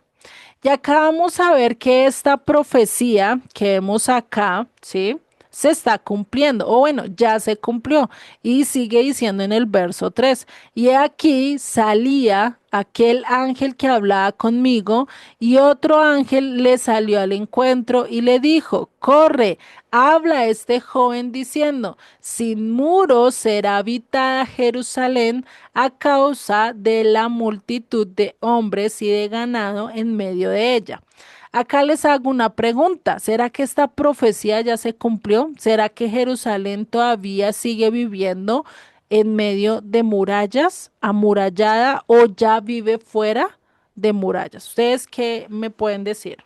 Y acá vamos a ver que esta profecía que vemos acá, ¿sí? Se está cumpliendo, o bueno, ya se cumplió y sigue diciendo en el verso 3. Y aquí salía aquel ángel que hablaba conmigo y otro ángel le salió al encuentro y le dijo, corre, habla a este joven diciendo, sin muros será habitada Jerusalén a causa de la multitud de hombres y de ganado en medio de ella. Acá les hago una pregunta. ¿Será que esta profecía ya se cumplió? ¿Será que Jerusalén todavía sigue viviendo en medio de murallas, amurallada, o ya vive fuera de murallas? ¿Ustedes qué me pueden decir?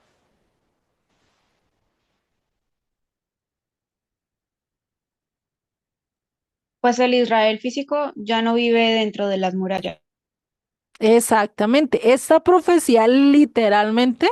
Pues el Israel físico ya no vive dentro de las murallas. Exactamente. Esta profecía literalmente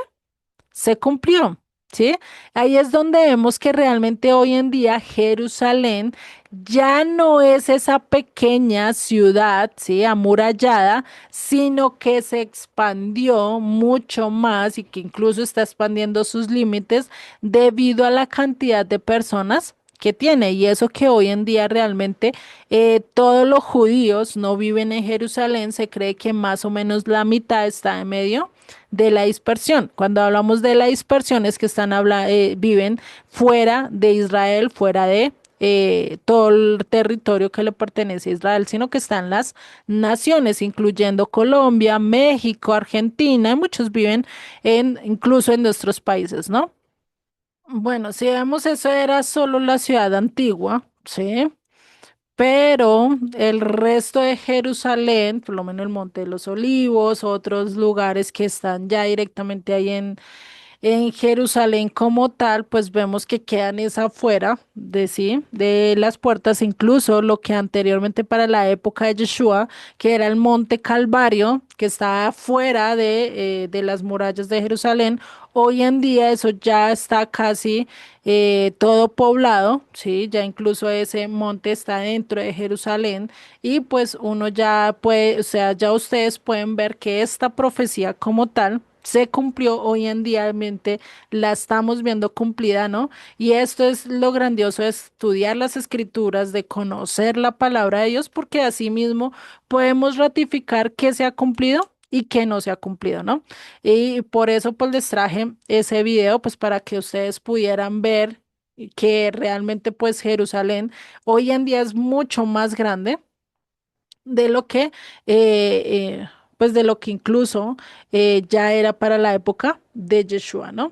se cumplió, ¿sí? Ahí es donde vemos que realmente hoy en día Jerusalén ya no es esa pequeña ciudad, ¿sí? Amurallada, sino que se expandió mucho más y que incluso está expandiendo sus límites debido a la cantidad de personas que tiene. Y eso que hoy en día realmente todos los judíos no viven en Jerusalén, se cree que más o menos la mitad está en medio de la dispersión. Cuando hablamos de la dispersión es que viven fuera de Israel, fuera de todo el territorio que le pertenece a Israel, sino que están las naciones, incluyendo Colombia, México, Argentina, y muchos viven incluso en nuestros países, ¿no? Bueno, si vemos eso era solo la ciudad antigua, ¿sí? pero el resto de Jerusalén, por lo menos el Monte de los Olivos, otros lugares que están ya directamente ahí en Jerusalén como tal, pues vemos que quedan es afuera de sí, de las puertas, incluso lo que anteriormente para la época de Yeshua, que era el Monte Calvario, que está afuera de las murallas de Jerusalén. Hoy en día eso ya está casi todo poblado, sí, ya incluso ese monte está dentro de Jerusalén y pues uno ya puede, o sea, ya ustedes pueden ver que esta profecía como tal se cumplió hoy en día, mente, la estamos viendo cumplida, ¿no? Y esto es lo grandioso de estudiar las escrituras, de conocer la palabra de Dios, porque así mismo podemos ratificar que se ha cumplido y que no se ha cumplido, ¿no? Y por eso pues les traje ese video, pues para que ustedes pudieran ver que realmente pues Jerusalén hoy en día es mucho más grande de lo que, pues de lo que incluso ya era para la época de Yeshua, ¿no?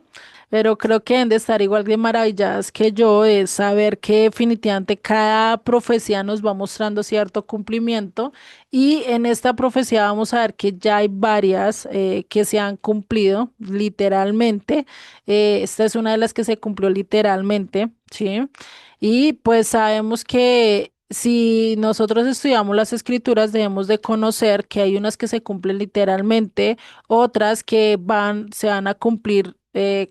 Pero creo que deben de estar igual de maravilladas que yo de saber que definitivamente cada profecía nos va mostrando cierto cumplimiento y en esta profecía vamos a ver que ya hay varias que se han cumplido literalmente. Esta es una de las que se cumplió literalmente, ¿sí? Y pues sabemos que si nosotros estudiamos las escrituras, debemos de conocer que hay unas que se cumplen literalmente, otras que se van a cumplir,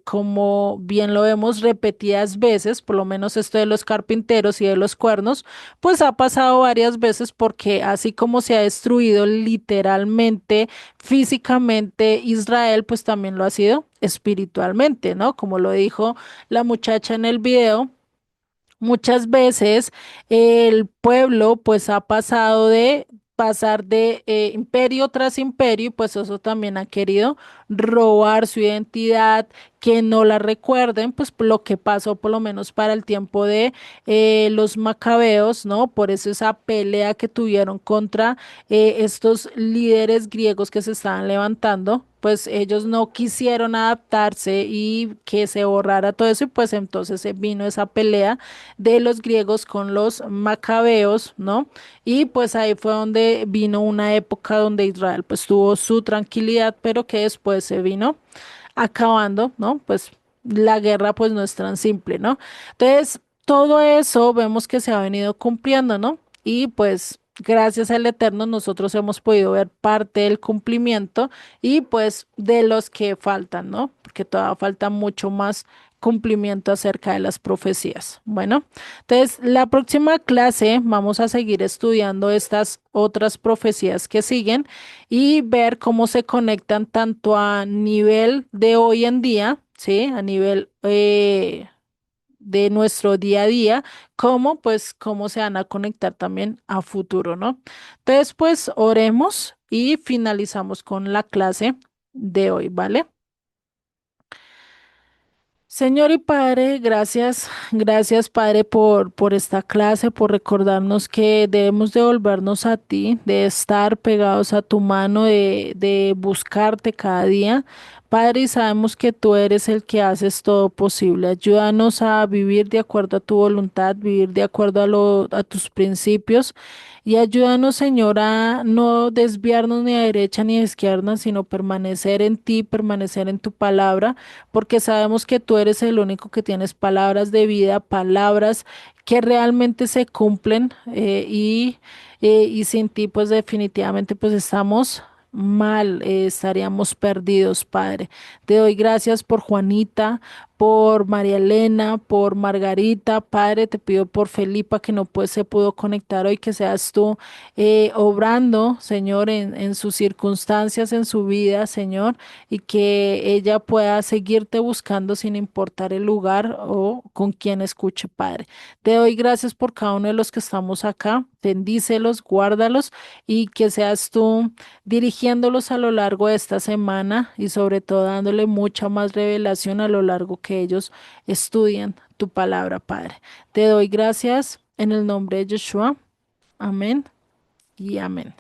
como bien lo vemos repetidas veces, por lo menos esto de los carpinteros y de los cuernos, pues ha pasado varias veces porque así como se ha destruido literalmente, físicamente Israel, pues también lo ha sido espiritualmente, ¿no? Como lo dijo la muchacha en el video. Muchas veces el pueblo pues ha pasado de pasar de imperio tras imperio y pues eso también ha querido robar su identidad, que no la recuerden, pues por lo que pasó por lo menos para el tiempo de los macabeos, ¿no? Por eso esa pelea que tuvieron contra estos líderes griegos que se estaban levantando, pues ellos no quisieron adaptarse y que se borrara todo eso y pues entonces se vino esa pelea de los griegos con los macabeos, ¿no? Y pues ahí fue donde vino una época donde Israel pues tuvo su tranquilidad, pero que después se vino acabando, ¿no? Pues la guerra pues no es tan simple, ¿no? Entonces, todo eso vemos que se ha venido cumpliendo, ¿no? Y pues gracias al Eterno nosotros hemos podido ver parte del cumplimiento y pues de los que faltan, ¿no? Porque todavía falta mucho más cumplimiento acerca de las profecías. Bueno, entonces la próxima clase vamos a seguir estudiando estas otras profecías que siguen y ver cómo se conectan tanto a nivel de hoy en día, ¿sí? A nivel de nuestro día a día, como pues cómo se van a conectar también a futuro, ¿no? Entonces, pues oremos y finalizamos con la clase de hoy, ¿vale? Señor y Padre, gracias, gracias Padre por esta clase, por recordarnos que debemos devolvernos a ti, de estar pegados a tu mano, de buscarte cada día. Padre, y sabemos que tú eres el que haces todo posible. Ayúdanos a vivir de acuerdo a tu voluntad, vivir de acuerdo a tus principios. Y ayúdanos, Señor, a no desviarnos ni a derecha ni a izquierda, sino permanecer en ti, permanecer en tu palabra porque sabemos que tú eres el único que tienes palabras de vida, palabras que realmente se cumplen y sin ti pues definitivamente pues estamos mal, estaríamos perdidos, Padre. Te doy gracias por Juanita, por María Elena, por Margarita, Padre, te pido por Felipa que no pues se pudo conectar hoy, que seas tú obrando, Señor, en sus circunstancias, en su vida, Señor y que ella pueda seguirte buscando sin importar el lugar o con quien escuche, Padre. Te doy gracias por cada uno de los que estamos acá. Bendícelos, guárdalos y que seas tú dirigiéndolos a lo largo de esta semana y sobre todo dándole mucha más revelación a lo largo que ellos estudian tu palabra, Padre. Te doy gracias en el nombre de Yeshua. Amén y amén.